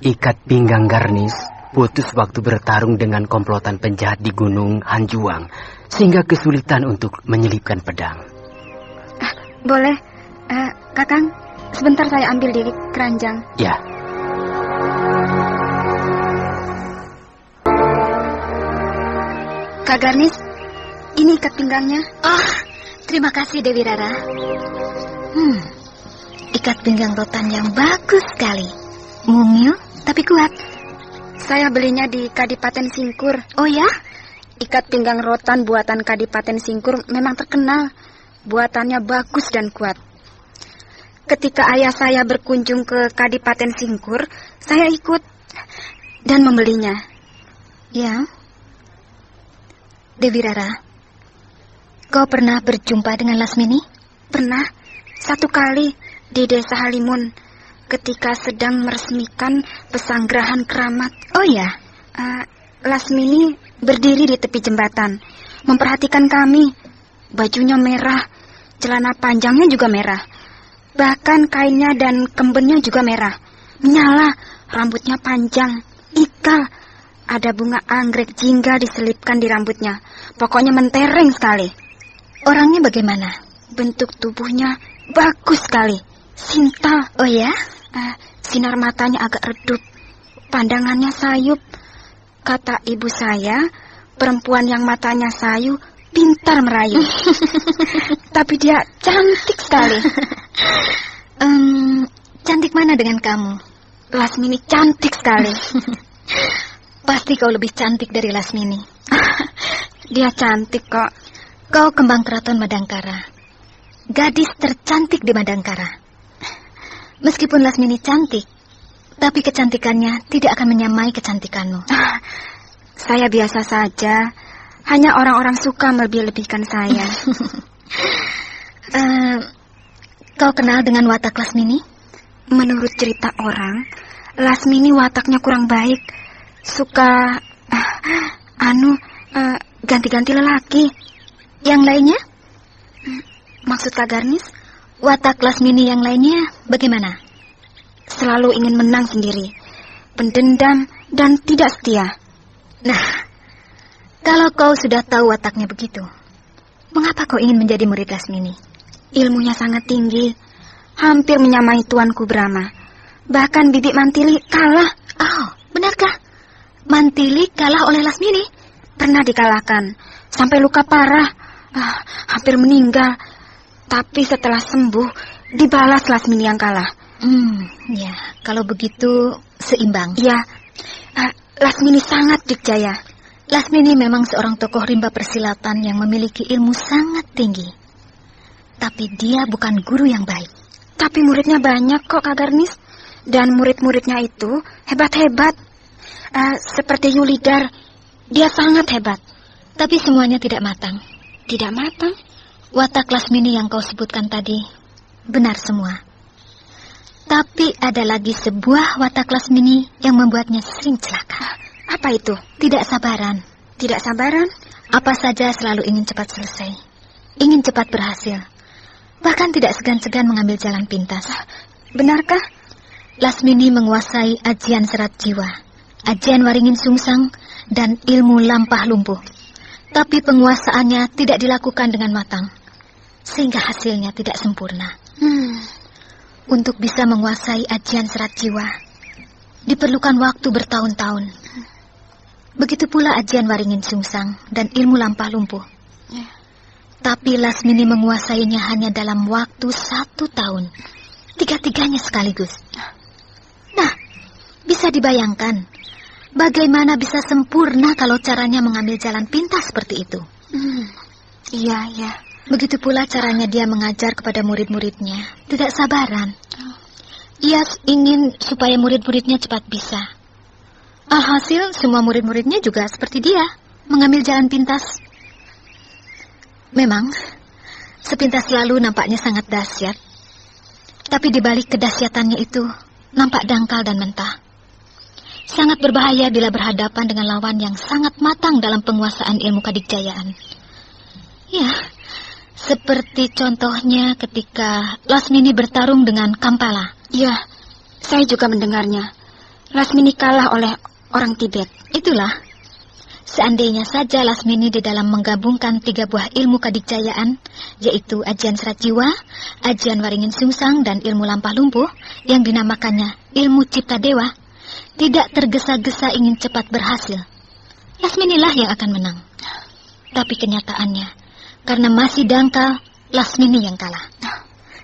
Ikat pinggang Garnis putus waktu bertarung dengan komplotan penjahat di Gunung Hanjuang, sehingga kesulitan untuk menyelipkan pedang. Boleh, Kakang, sebentar saya ambil di keranjang. Ya. Kak Garnis, ini ikat pinggangnya. Terima kasih Dewi Rara. Ikat pinggang rotan yang bagus sekali. Mungil tapi kuat. Saya belinya di Kadipaten Singkur. Oh ya? Ikat pinggang rotan buatan Kadipaten Singkur memang terkenal. Buatannya bagus dan kuat. Ketika ayah saya berkunjung ke Kadipaten Singkur, saya ikut dan membelinya. Ya. Dewi Rara, kau pernah berjumpa dengan Lasmini? Pernah, 1 kali di Desa Halimun ketika sedang meresmikan pesanggerahan keramat. Oh ya? Lasmini berdiri di tepi jembatan, memperhatikan kami. Bajunya merah, celana panjangnya juga merah. Bahkan kainnya dan kembennya juga merah. Menyala, rambutnya panjang, ikal. Ada bunga anggrek jingga diselipkan di rambutnya. Pokoknya mentereng sekali. Orangnya bagaimana? Bentuk tubuhnya bagus sekali. Sinta. Oh ya? Sinar matanya agak redup. Pandangannya sayup. Kata ibu saya, perempuan yang matanya sayu pintar merayu. Tapi dia cantik sekali. Cantik mana dengan kamu? Lasmini cantik sekali. Pasti kau lebih cantik dari Lasmini. Dia cantik kok. Kau kembang keraton Madangkara, gadis tercantik di Madangkara. Meskipun Lasmini cantik, tapi kecantikannya tidak akan menyamai kecantikanmu. Saya biasa saja. Hanya orang-orang suka melebih-lebihkan saya. Kau kenal dengan watak Lasmini? Menurut cerita orang, Lasmini wataknya kurang baik. Suka ganti-ganti lelaki. Yang lainnya? Maksud Kak Garnis? Watak Lasmini yang lainnya bagaimana? Selalu ingin menang sendiri, pendendam dan tidak setia. Nah, kalau kau sudah tahu wataknya begitu, mengapa kau ingin menjadi murid Lasmini? Ilmunya sangat tinggi, hampir menyamai tuanku Brahma. Bahkan Bibi Mantili kalah. Oh, benarkah? Mantili kalah oleh Lasmini? Pernah dikalahkan, sampai luka parah, hampir meninggal. Tapi setelah sembuh, dibalas Lasmini yang kalah. Ya, kalau begitu seimbang. Ya, Lasmini sangat dikjaya. Lasmini memang seorang tokoh rimba persilatan yang memiliki ilmu sangat tinggi. Tapi dia bukan guru yang baik. Tapi muridnya banyak kok, Kak Garnis. Dan murid-muridnya itu hebat-hebat. Seperti Yulidar, dia sangat hebat. Tapi semuanya tidak matang. Tidak matang? Watak Lasmini yang kau sebutkan tadi benar semua. Tapi ada lagi sebuah watak Lasmini yang membuatnya sering celaka. Apa itu? Tidak sabaran. Tidak sabaran? Apa saja selalu ingin cepat selesai. Ingin cepat berhasil. Bahkan tidak segan-segan mengambil jalan pintas. Benarkah? Lasmini menguasai ajian serat jiwa, ajian waringin sungsang, dan ilmu lampah lumpuh. Tapi penguasaannya tidak dilakukan dengan matang, sehingga hasilnya tidak sempurna. Untuk bisa menguasai ajian serat jiwa, diperlukan waktu bertahun-tahun. Begitu pula ajian waringin sungsang dan ilmu lampah lumpuh. Tapi Lasmini menguasainya hanya dalam waktu 1 tahun. 3-tiganya sekaligus. Nah, bisa dibayangkan bagaimana bisa sempurna kalau caranya mengambil jalan pintas seperti itu. Iya. Begitu pula caranya dia mengajar kepada murid-muridnya. Tidak sabaran. Ia ingin supaya murid-muridnya cepat bisa. Alhasil semua murid-muridnya juga seperti dia, mengambil jalan pintas. Memang, sepintas lalu nampaknya sangat dahsyat. Tapi di balik kedahsyatannya itu, nampak dangkal dan mentah. Sangat berbahaya bila berhadapan dengan lawan yang sangat matang dalam penguasaan ilmu kadikjayaan. Ya, seperti contohnya ketika Lasmini bertarung dengan Kampala. Ya, saya juga mendengarnya. Lasmini kalah oleh orang Tibet. Itulah, seandainya saja Lasmini di dalam menggabungkan 3 buah ilmu kadikjayaan, yaitu ajian serat jiwa, ajian waringin sungsang, dan ilmu lampah lumpuh, yang dinamakannya ilmu cipta dewa, tidak tergesa-gesa ingin cepat berhasil, Lasminilah yang akan menang. Tapi kenyataannya, karena masih dangkal, Lasmini yang kalah.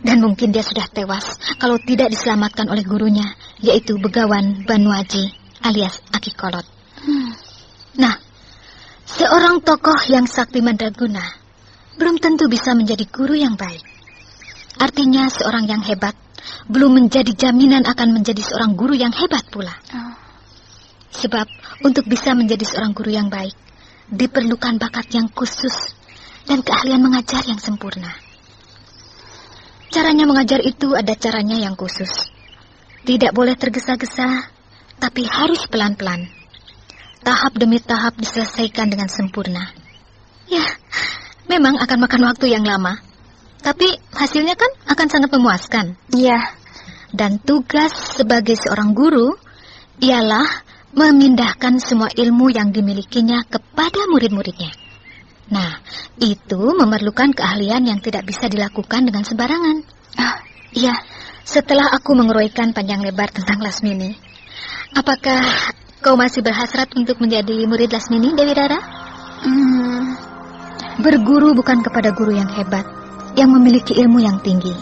Dan mungkin dia sudah tewas kalau tidak diselamatkan oleh gurunya, yaitu Begawan Banuaji alias Aki Kolot. Nah, seorang tokoh yang sakti mandraguna belum tentu bisa menjadi guru yang baik. Artinya seorang yang hebat belum menjadi jaminan akan menjadi seorang guru yang hebat pula. Sebab untuk bisa menjadi seorang guru yang baik, diperlukan bakat yang khusus dan keahlian mengajar yang sempurna. Caranya mengajar itu ada caranya yang khusus. Tidak boleh tergesa-gesa, tapi harus pelan-pelan. Tahap demi tahap diselesaikan dengan sempurna. Ya, memang akan makan waktu yang lama, tapi hasilnya kan akan sangat memuaskan. Iya. Dan tugas sebagai seorang guru ialah memindahkan semua ilmu yang dimilikinya kepada murid-muridnya. Nah, itu memerlukan keahlian yang tidak bisa dilakukan dengan sembarangan. Iya. Setelah aku mengurai panjang lebar tentang Lasmini, Apakah kau masih berhasrat untuk menjadi murid Lasmini, Dewi Rara? Berguru bukan kepada guru yang hebat, yang memiliki ilmu yang tinggi,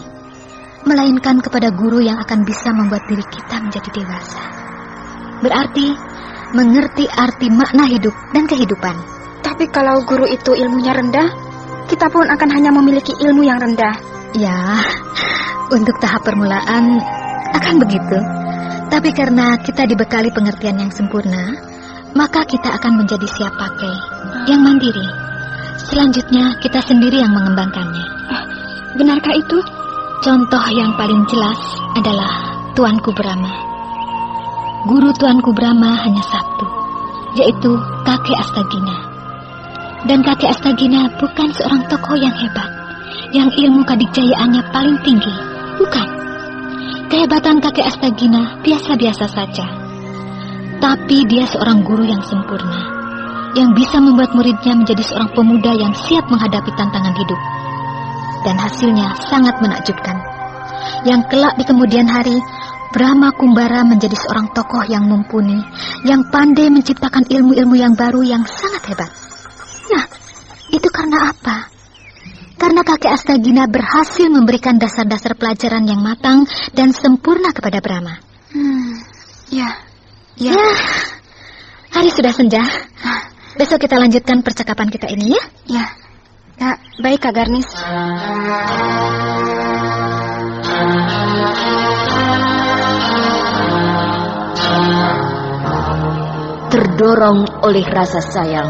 melainkan kepada guru yang akan bisa membuat diri kita menjadi dewasa. Berarti mengerti arti makna hidup dan kehidupan. Tapi kalau guru itu ilmunya rendah, kita pun akan hanya memiliki ilmu yang rendah. Ya, untuk tahap permulaan akan begitu. Tapi karena kita dibekali pengertian yang sempurna, maka kita akan menjadi siap pakai, yang mandiri. Selanjutnya kita sendiri yang mengembangkannya. Benarkah itu? Contoh yang paling jelas adalah Tuanku Brahma. Guru Tuanku Brahma hanya satu, yaitu kakek Astagina. Dan kakek Astagina bukan seorang tokoh yang hebat, yang ilmu kadikjayaannya paling tinggi. Bukan. Kehebatan kakek Astagina biasa-biasa saja. Tapi dia seorang guru yang sempurna, yang bisa membuat muridnya menjadi seorang pemuda yang siap menghadapi tantangan hidup. Dan hasilnya sangat menakjubkan. Yang kelak di kemudian hari, Brahma Kumbara menjadi seorang tokoh yang mumpuni, yang pandai menciptakan ilmu-ilmu yang baru yang sangat hebat. Nah, itu karena apa? Karena kakek Astagina berhasil memberikan dasar-dasar pelajaran yang matang dan sempurna kepada Brahma. Ya. Hari sudah senja. Besok kita lanjutkan percakapan kita ini ya? Ya, baik Kak Garnis. Terdorong oleh rasa sayang,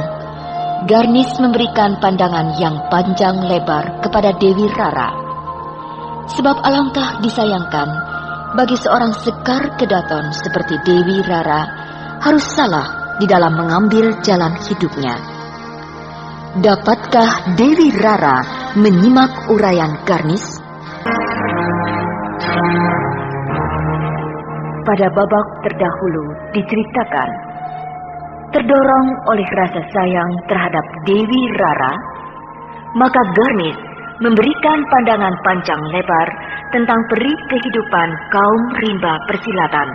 Garnis memberikan pandangan yang panjang lebar kepada Dewi Rara. Sebab alangkah disayangkan bagi seorang Sekar Kedaton seperti Dewi Rara harus salah di dalam mengambil jalan hidupnya. Dapatkah Dewi Rara menyimak uraian Garnis? Pada babak terdahulu diceritakan, terdorong oleh rasa sayang terhadap Dewi Rara, maka Garnis memberikan pandangan panjang lebar tentang peri kehidupan kaum rimba persilatan.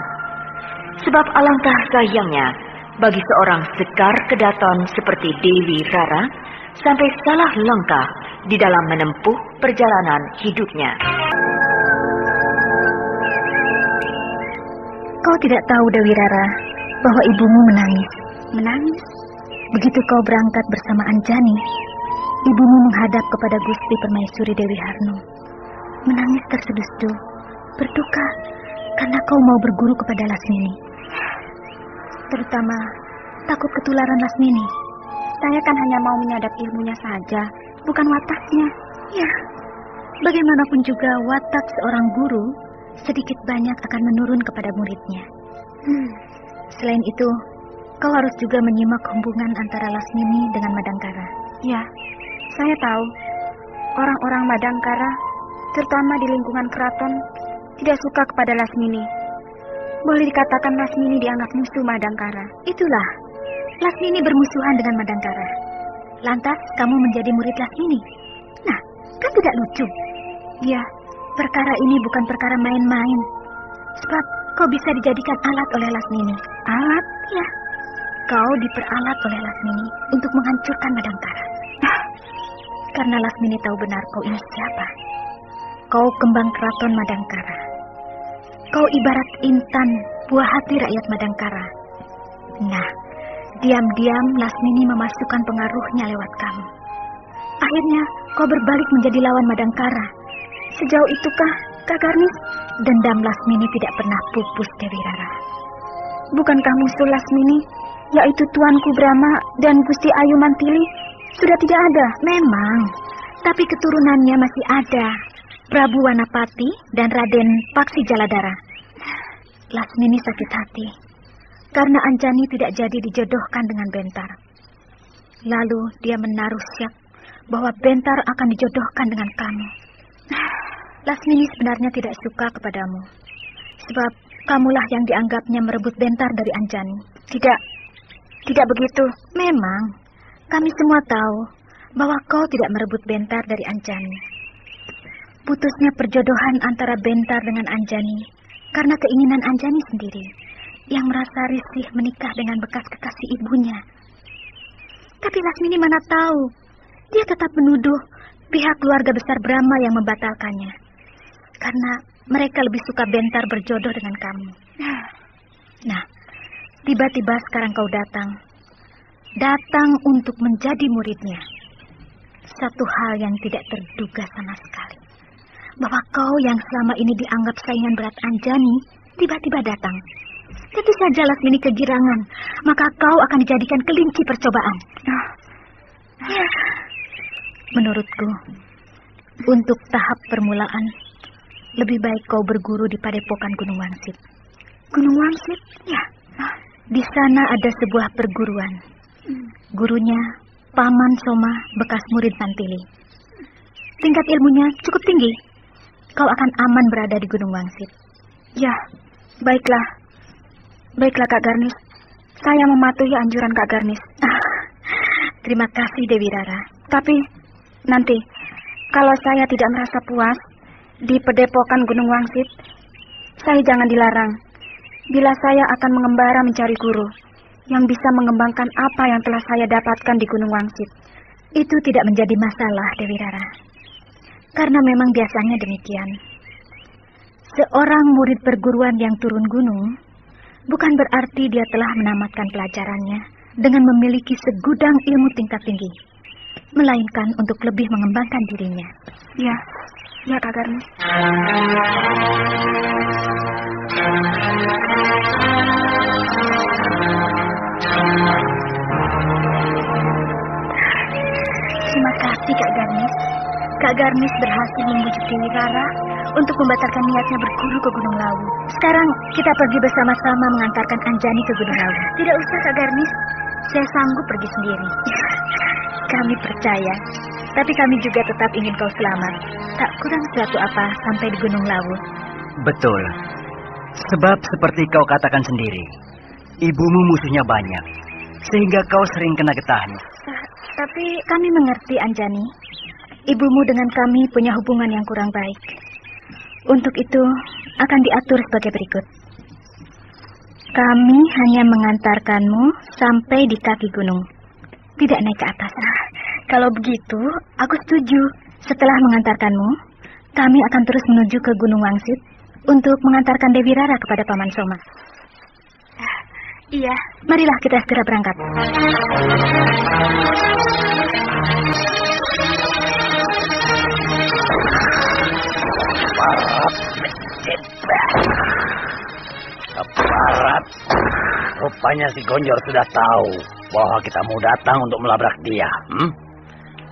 Sebab alangkah sayangnya bagi seorang Sekar Kedaton seperti Dewi Rara sampai salah langkah di dalam menempuh perjalanan hidupnya. Kau tidak tahu, Dewi Rara, bahwa ibumu menangis. Menangis? Begitu kau berangkat bersama Anjani, ibumu menghadap kepada Gusti Permaisuri Dewi Harno. Menangis terseduh-seduh, berduka karena kau mau berguru kepada Lasmini. Terutama takut ketularan Lasmini. Saya kan hanya mau menyadap ilmunya saja, bukan wataknya. Ya, bagaimanapun juga watak seorang guru sedikit banyak akan menurun kepada muridnya. Selain itu, kau harus juga menyimak hubungan antara Lasmini dengan Madangkara. Ya, saya tahu. Orang-orang Madangkara, terutama di lingkungan keraton, tidak suka kepada Lasmini. Boleh dikatakan Lasmini dianggap musuh Madangkara. Itulah, Lasmini bermusuhan dengan Madangkara. Lantas kamu menjadi murid Lasmini. Nah, kan tidak lucu. Ya, perkara ini bukan perkara main-main. Sebab kau bisa dijadikan alat oleh Lasmini. Alat? Ya, kau diperalat oleh Lasmini untuk menghancurkan Madangkara. Karena Lasmini tahu benar kau ini siapa. Kau kembang keraton Madangkara. Kau ibarat intan, buah hati rakyat Madangkara. Nah, diam-diam Lasmini memasukkan pengaruhnya lewat kamu. Akhirnya kau berbalik menjadi lawan Madangkara. Sejauh itukah, Kak Garnis? Dendam Lasmini tidak pernah pupus, Dewi Rara. Bukankah musuh Lasmini, yaitu Tuanku Brahma dan Gusti Ayu Mantili, sudah tidak ada? Memang, tapi keturunannya masih ada. Prabu Wanapati dan Raden Paksi Jaladara. Lasmini sakit hati karena Anjani tidak jadi dijodohkan dengan Bentar. Lalu dia menaruh syak bahwa Bentar akan dijodohkan dengan kamu. Lasmini sebenarnya tidak suka kepadamu, sebab kamulah yang dianggapnya merebut Bentar dari Anjani. Tidak begitu. Memang, kami semua tahu bahwa kau tidak merebut Bentar dari Anjani. Putusnya perjodohan antara Bentar dengan Anjani karena keinginan Anjani sendiri. yang merasa risih menikah dengan bekas kekasih ibunya. Tapi Lasmini mana tahu, dia tetap menuduh pihak keluarga besar Brahma yang membatalkannya. Karena mereka lebih suka Bentar berjodoh dengan kamu. Nah, tiba-tiba sekarang kau datang. Datang untuk menjadi muridnya. Satu hal yang tidak terduga sama sekali. Bahwa kau yang selama ini dianggap saingan berat Anjani, tiba-tiba datang. Tentu saja Lasmini kegirangan, maka kau akan dijadikan kelinci percobaan. Menurutku, untuk tahap permulaan, lebih baik kau berguru di Padepokan Gunung Wangsit. Gunung Wangsit? Ya, di sana ada sebuah perguruan. Gurunya Paman Soma, bekas murid Pantili. Tingkat ilmunya cukup tinggi. Kau akan aman berada di Gunung Wangsit. Ya, baiklah. Baiklah Kak Garnis. Saya mematuhi anjuran Kak Garnis. Terima kasih Dewi Rara. Tapi nanti, kalau saya tidak merasa puas di Padepokan Gunung Wangsit, saya jangan dilarang. Bila saya akan mengembara mencari guru yang bisa mengembangkan apa yang telah saya dapatkan di Gunung Wangsit. Itu tidak menjadi masalah, Dewi Rara. Karena memang biasanya demikian. Seorang murid perguruan yang turun gunung, bukan berarti dia telah menamatkan pelajarannya dengan memiliki segudang ilmu tingkat tinggi, melainkan untuk lebih mengembangkan dirinya. Ya Kak Garnis. Terima kasih Kak Garnis. Kak Garnis berhasil membujuk Dewi Rara untuk membatalkan niatnya berguru ke Gunung Lawu. Sekarang kita pergi bersama-sama mengantarkan Anjani ke Gunung Lawu. Tidak usah Kak Garnis, saya sanggup pergi sendiri. Kami percaya, tapi kami juga tetap ingin kau selamat. Tak kurang suatu apa sampai di Gunung Lawu. Betul. Sebab seperti kau katakan sendiri, ibumu musuhnya banyak, sehingga kau sering kena getahnya. Tapi kami mengerti Anjani. Ibumu dengan kami punya hubungan yang kurang baik. Untuk itu akan diatur sebagai berikut. Kami hanya mengantarkanmu sampai di kaki gunung, tidak naik ke atas. Kalau begitu, aku setuju. Setelah mengantarkanmu, kami akan terus menuju ke Gunung Wangsit untuk mengantarkan Dewi Rara kepada Paman Soma. Iya, marilah kita segera berangkat. Keparat. Rupanya si Gonjor sudah tahu bahwa kita mau datang untuk melabrak dia.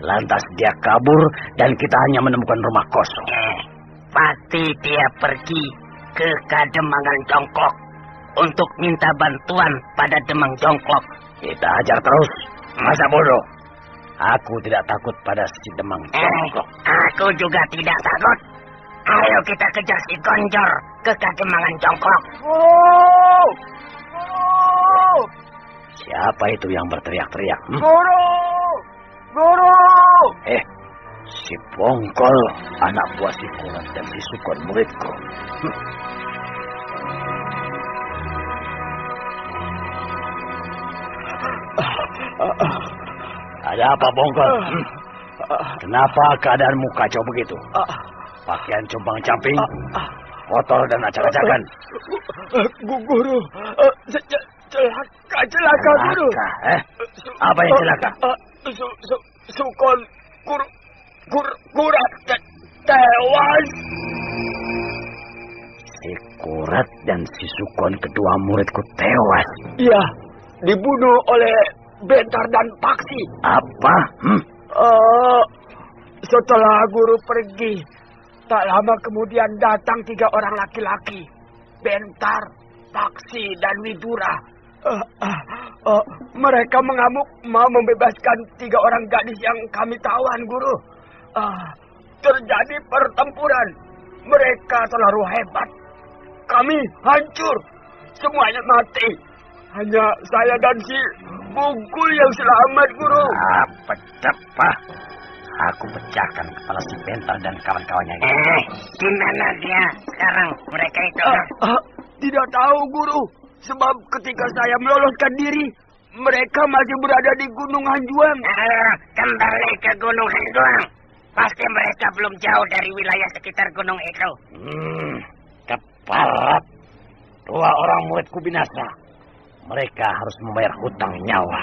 Lantas dia kabur dan kita hanya menemukan rumah kosong. Pasti dia pergi ke Kademangan Jongklok untuk minta bantuan pada Demang Jongklok. Kita hajar terus. Masa bodoh? Aku tidak takut pada si Demang Jongklok. Aku juga tidak takut. Ayo kita kejar si Gonjor ke Kademangan Jongklok. Oh! Siapa itu yang berteriak-teriak? Guru! Si Bongkol, anak buah si Kurat dan si Sukon muridku. Ada apa Bongkol? Kenapa keadaanmu kacau begitu? Pakaian compang-camping, kotor dan acak-acakan. Guru, celaka guru. Apa yang celaka? Sukon Kurat tewas. Si Kurat dan si Sukon kedua muridku tewas. Iya, dibunuh oleh Bentar dan Paksi. Apa? Setelah guru pergi, tak lama kemudian datang 3 orang laki-laki. Bentar, Paksi, dan Widura. Mereka mengamuk mau membebaskan 3 orang gadis yang kami tawan, guru. Terjadi pertempuran. Mereka terlalu hebat. Kami hancur. Semuanya mati. Hanya saya dan si Bungkul yang selamat, guru. Apa? Aku pecahkan kepala si Bentar dan kawan-kawannya. Di mana dia sekarang? Mereka itu? Tidak tahu, guru. Sebab ketika saya meloloskan diri, mereka masih berada di Gunung Hanjuang. Kembali ke Gunung Hanjuang. Pasti mereka belum jauh dari wilayah sekitar gunung itu. Keparat. 2 orang muridku binasa. Mereka harus membayar hutang nyawa.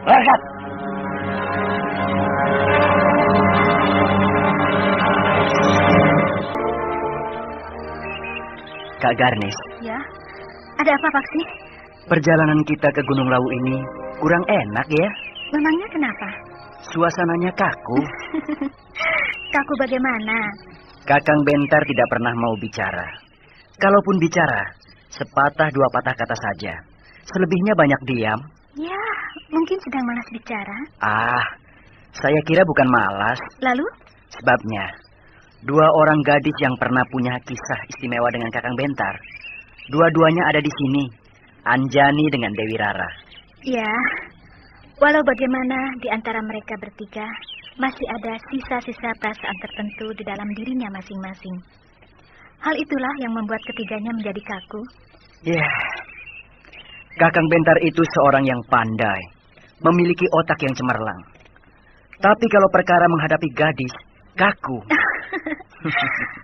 Berangkat. Kak Garnis. Ya, ada apa Paksi? Perjalanan kita ke Gunung Lawu ini kurang enak ya. Memangnya kenapa? Suasananya kaku. Kaku bagaimana? Kakang Bentar tidak pernah mau bicara. Kalaupun bicara, sepatah 2 patah kata saja. Selebihnya banyak diam. Ya, mungkin sedang malas bicara. Saya kira bukan malas. Lalu? Sebabnya, 2 orang gadis yang pernah punya kisah istimewa dengan Kakang Bentar. Dua-duanya ada di sini. Anjani dengan Dewi Rara. Ya, walau bagaimana di antara mereka bertiga, masih ada sisa-sisa perasaan tertentu di dalam dirinya masing-masing. Hal itulah yang membuat ketiganya menjadi kaku. Ya, Kakang Bentar itu seorang yang pandai, memiliki otak yang cemerlang. Tapi kalau perkara menghadapi gadis, kaku.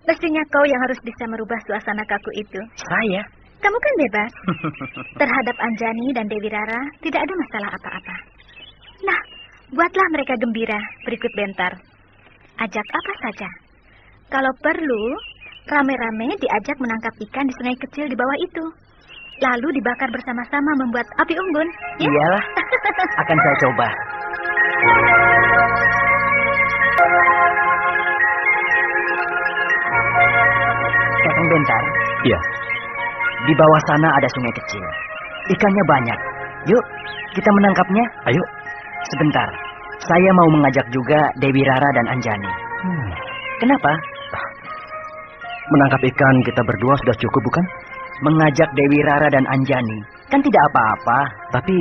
Mestinya kau yang harus bisa merubah suasana kaku itu. Saya? Kamu kan bebas. Terhadap Anjani dan Dewi Rara tidak ada masalah apa-apa. Nah, buatlah mereka gembira berikut Bentar. Ajak apa saja. Kalau perlu, rame-rame diajak menangkap ikan di sungai kecil di bawah itu. Lalu dibakar bersama-sama membuat api unggun. Ya? Iyalah, akan saya coba. Kakang Bentar. Iya. Di bawah sana ada sungai kecil. Ikannya banyak. Yuk, kita menangkapnya. Ayo. Sebentar. Saya mau mengajak juga Dewi Rara dan Anjani. Kenapa? Menangkap ikan kita berdua sudah cukup, bukan? Mengajak Dewi Rara dan Anjani kan tidak apa-apa. Tapi,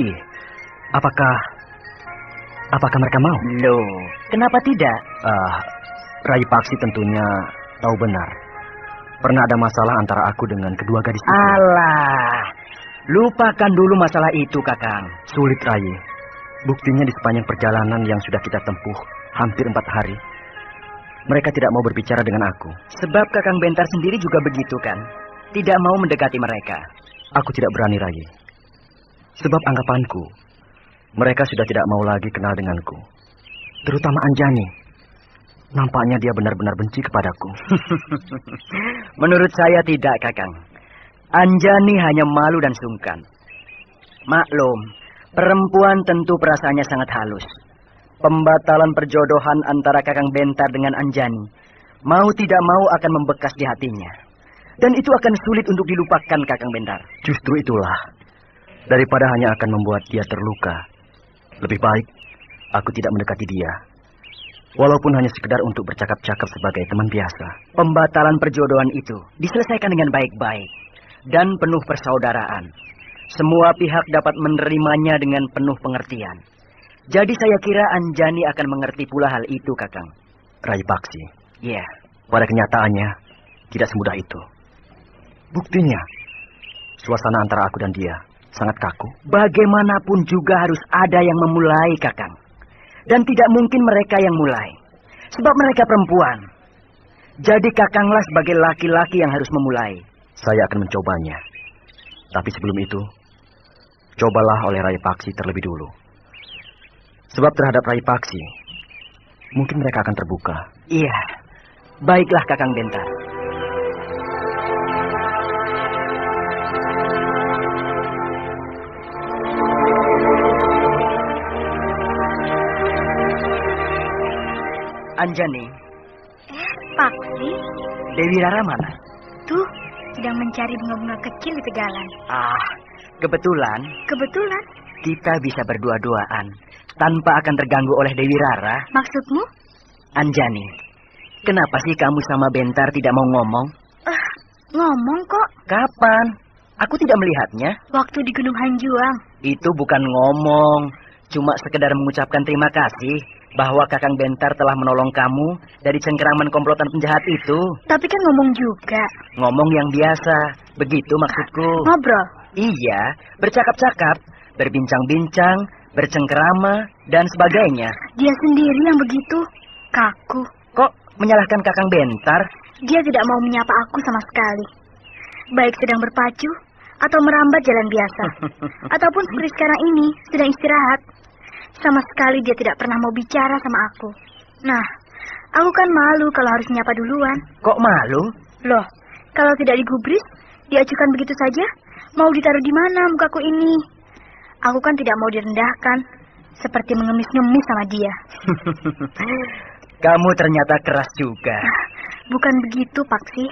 apakah mereka mau? Loh, kenapa tidak? Rai Paksi tentunya tahu benar. Pernah ada masalah antara aku dengan kedua gadis itu. Alah, lupakan dulu masalah itu, Kakang. Sulit, Rai. Buktinya di sepanjang perjalanan yang sudah kita tempuh hampir 4 hari, mereka tidak mau berbicara dengan aku. Sebab Kakang Bentar sendiri juga begitu kan? Tidak mau mendekati mereka. Aku tidak berani, Rai. Sebab anggapanku, mereka sudah tidak mau lagi kenal denganku. Terutama Anjani. Nampaknya dia benar-benar benci kepadaku. Menurut saya tidak, Kakang. Anjani hanya malu dan sungkan. Maklum, perempuan tentu perasaannya sangat halus. Pembatalan perjodohan antara Kakang Bentar dengan Anjani mau tidak mau akan membekas di hatinya. Dan itu akan sulit untuk dilupakan, Kakang Bentar. Justru itulah. Daripada hanya akan membuat dia terluka, lebih baik aku tidak mendekati dia. Walaupun hanya sekedar untuk bercakap-cakap sebagai teman biasa. Pembatalan perjodohan itu diselesaikan dengan baik-baik dan penuh persaudaraan. Semua pihak dapat menerimanya dengan penuh pengertian. Jadi saya kira Anjani akan mengerti pula hal itu, Kakang. Rai Paksi. Iya. Pada kenyataannya, tidak semudah itu. Buktinya, suasana antara aku dan dia sangat kaku. Bagaimanapun juga harus ada yang memulai, Kakang. Dan tidak mungkin mereka yang mulai. Sebab mereka perempuan. Jadi Kakanglah sebagai laki-laki yang harus memulai. Saya akan mencobanya. Tapi sebelum itu, cobalah oleh Rai Paksi terlebih dulu. Sebab terhadap Rai Paksi, mungkin mereka akan terbuka. Iya. Baiklah, Kakang Bentar. Anjani. Paksi? Dewi Rara mana? Tuh, sedang mencari bunga-bunga kecil di tegalan. Kebetulan. Kebetulan? Kita bisa berdua-duaan tanpa akan terganggu oleh Dewi Rara. Maksudmu? Anjani, kenapa sih kamu sama Bentar tidak mau ngomong? Ngomong kok. Kapan? Aku tidak melihatnya. Waktu di Gunung Hanjuang. Itu bukan ngomong, cuma sekedar mengucapkan terima kasih. bahwa Kakang Bentar telah menolong kamu dari cengkeraman komplotan penjahat itu. Tapi kan ngomong juga. Ngomong yang biasa, begitu maksudku. Ngobrol? Iya, bercakap-cakap, berbincang-bincang, bercengkerama, dan sebagainya. Dia sendiri yang begitu, kaku. Kok menyalahkan Kakang Bentar? Dia tidak mau menyapa aku sama sekali. Baik sedang berpacu, atau merambat jalan biasa. Ataupun seperti sekarang ini, sedang istirahat. Sama sekali dia tidak pernah mau bicara sama aku. Nah, aku kan malu kalau harus menyapa duluan. Kok malu? Loh, kalau tidak digubris, diajukan begitu saja, mau ditaruh di mana mukaku ini? Aku kan tidak mau direndahkan, seperti mengemis-ngemis sama dia. Kamu ternyata keras juga. Bukan begitu, Paksi.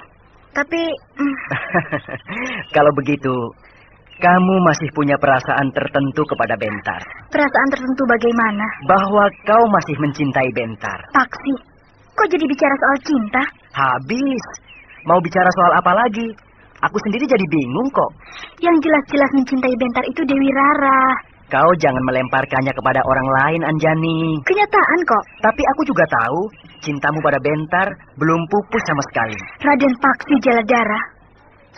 Tapi... Kalau begitu, kamu masih punya perasaan tertentu kepada Bentar. Perasaan tertentu bagaimana? Bahwa kau masih mencintai Bentar. Paksi, kok jadi bicara soal cinta? Habis. Mau bicara soal apa lagi? Aku sendiri jadi bingung kok. Yang jelas-jelas mencintai Bentar itu Dewi Rara. Kau jangan melemparkannya kepada orang lain, Anjani. Kenyataan kok. Tapi aku juga tahu, cintamu pada Bentar belum pupus sama sekali. Raden Paksi Jaladara,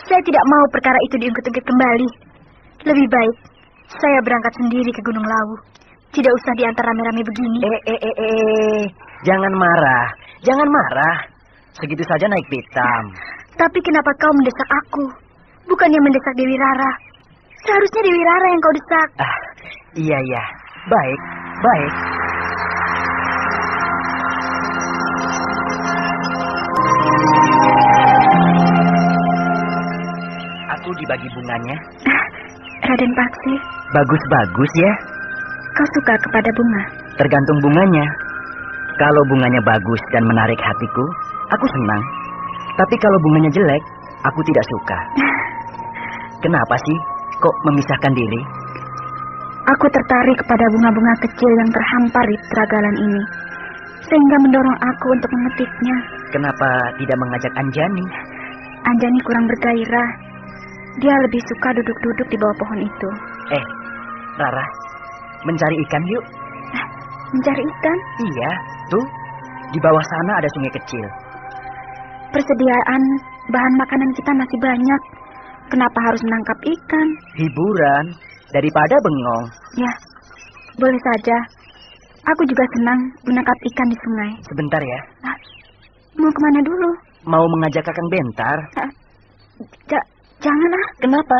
saya tidak mau perkara itu diungkit-ungkit kembali. Lebih baik, saya berangkat sendiri ke Gunung Lawu. Tidak usah diantar rame-rame begini. Jangan marah. Jangan marah. Segitu saja naik pitam. Tapi kenapa kau mendesak aku? Bukannya mendesak Dewi Rara. Seharusnya Dewi Rara yang kau desak. Iya. Baik. Aku dibagi bunganya. Raden Paksi. Bagus-bagus ya. Kau suka kepada bunga? Tergantung bunganya. Kalau bunganya bagus dan menarik hatiku, aku senang. Tapi kalau bunganya jelek, aku tidak suka. Kenapa sih kok memisahkan diri? Aku tertarik kepada bunga-bunga kecil yang terhampar di teragalan ini, sehingga mendorong aku untuk memetiknya. Kenapa tidak mengajak Anjani? Anjani kurang bergairah. Dia lebih suka duduk-duduk di bawah pohon itu. Rara, mencari ikan yuk. Mencari ikan? Iya, tuh. Di bawah sana ada sungai kecil. Persediaan bahan makanan kita masih banyak. Kenapa harus menangkap ikan? Hiburan daripada bengong. Ya, boleh saja. Aku juga senang menangkap ikan di sungai. Sebentar ya. Mau kemana dulu? Mau mengajak Kakang Bentar. Jangan. Kenapa?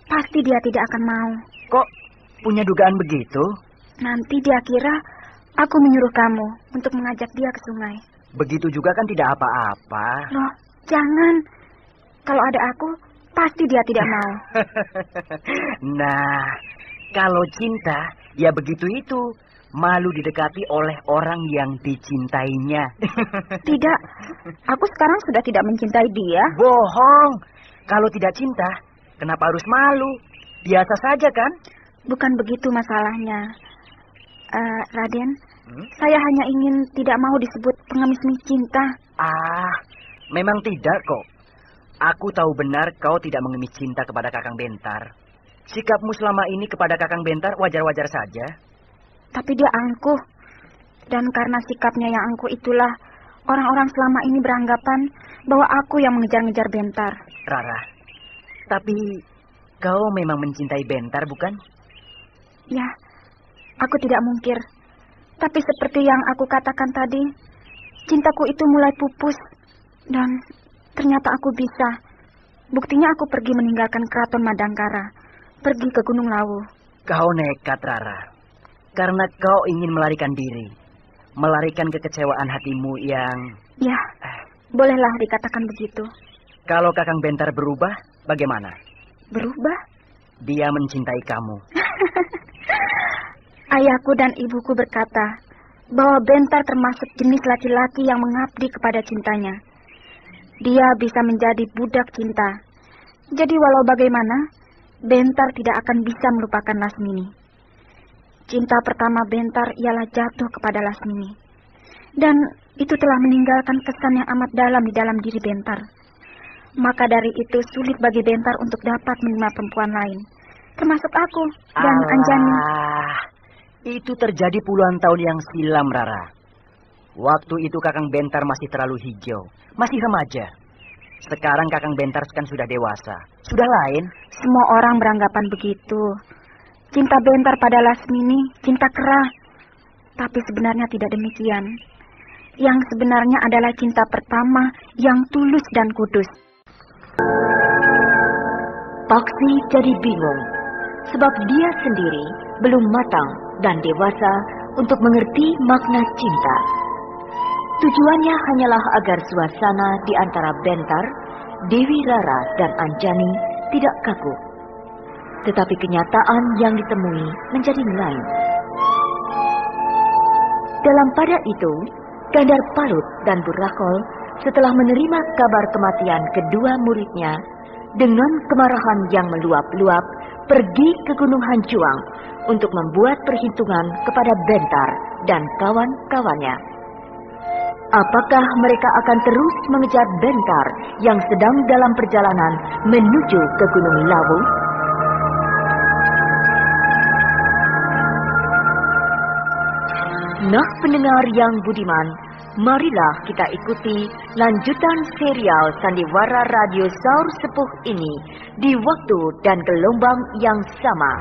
Pasti dia tidak akan mau. Kok punya dugaan begitu? Nanti dia kira aku menyuruh kamu untuk mengajak dia ke sungai. Begitu juga kan tidak apa-apa. Loh, jangan. Kalau ada aku, pasti dia tidak mau. Nah, kalau cinta, ya begitu itu. Malu didekati oleh orang yang dicintainya. Tidak, aku sekarang sudah tidak mencintai dia. Bohong. Kalau tidak cinta, kenapa harus malu? Biasa saja kan? Bukan begitu masalahnya. Raden, saya hanya ingin tidak mau disebut pengemis cinta. Memang tidak kok. Aku tahu benar kau tidak mengemis cinta kepada Kakang Bentar. Sikapmu selama ini kepada Kakang Bentar wajar-wajar saja. Tapi dia angkuh. Dan karena sikapnya yang angkuh itulah orang-orang selama ini beranggapan bahwa aku yang mengejar-ngejar Bentar. Rara, tapi kau memang mencintai Bentar, bukan? Ya, aku tidak mungkir. Tapi seperti yang aku katakan tadi, cintaku itu mulai pupus. Dan ternyata aku bisa. Buktinya aku pergi meninggalkan keraton Madangkara, pergi ke Gunung Lawu. Kau nekat, Rara. Karena kau ingin melarikan diri. Melarikan kekecewaan hatimu yang... Ya, bolehlah dikatakan begitu. Kalau Kakang Bentar berubah, bagaimana? Berubah? Dia mencintai kamu. Ayahku dan ibuku berkata bahwa Bentar termasuk jenis laki-laki yang mengabdi kepada cintanya. Dia bisa menjadi budak cinta. Jadi walau bagaimana, Bentar tidak akan bisa melupakan Lasmini. Cinta pertama Bentar ialah jatuh kepada Lasmini. Dan itu telah meninggalkan kesan yang amat dalam di dalam diri Bentar. Maka dari itu sulit bagi Bentar untuk dapat menerima perempuan lain. Termasuk aku dan Anjani. Itu terjadi puluhan tahun yang silam, Rara. Waktu itu Kakang Bentar masih terlalu hijau, masih remaja. Sekarang Kakang Bentar kan sudah dewasa, sudah lain. Semua orang beranggapan begitu. Cinta Bentar pada Lasmini, cinta kera. Tapi sebenarnya tidak demikian. Yang sebenarnya adalah cinta pertama yang tulus dan kudus. Paksi jadi bingung, sebab dia sendiri belum matang dan dewasa untuk mengerti makna cinta. Tujuannya hanyalah agar suasana di antara Bentar, Dewi Rara, dan Anjani tidak kaku. Tetapi kenyataan yang ditemui menjadi lain. Dalam pada itu, Gandar Palut dan Burahol setelah menerima kabar kematian kedua muridnya, dengan kemarahan yang meluap-luap, pergi ke Gunung Hanjuang untuk membuat perhitungan kepada Bentar dan kawan-kawannya. Apakah mereka akan terus mengejar Bentar yang sedang dalam perjalanan menuju ke Gunung Lawu? Nah, pendengar yang budiman, marilah kita ikuti lanjutan serial Sandiwara Radio Saur Sepuh ini di waktu dan gelombang yang sama.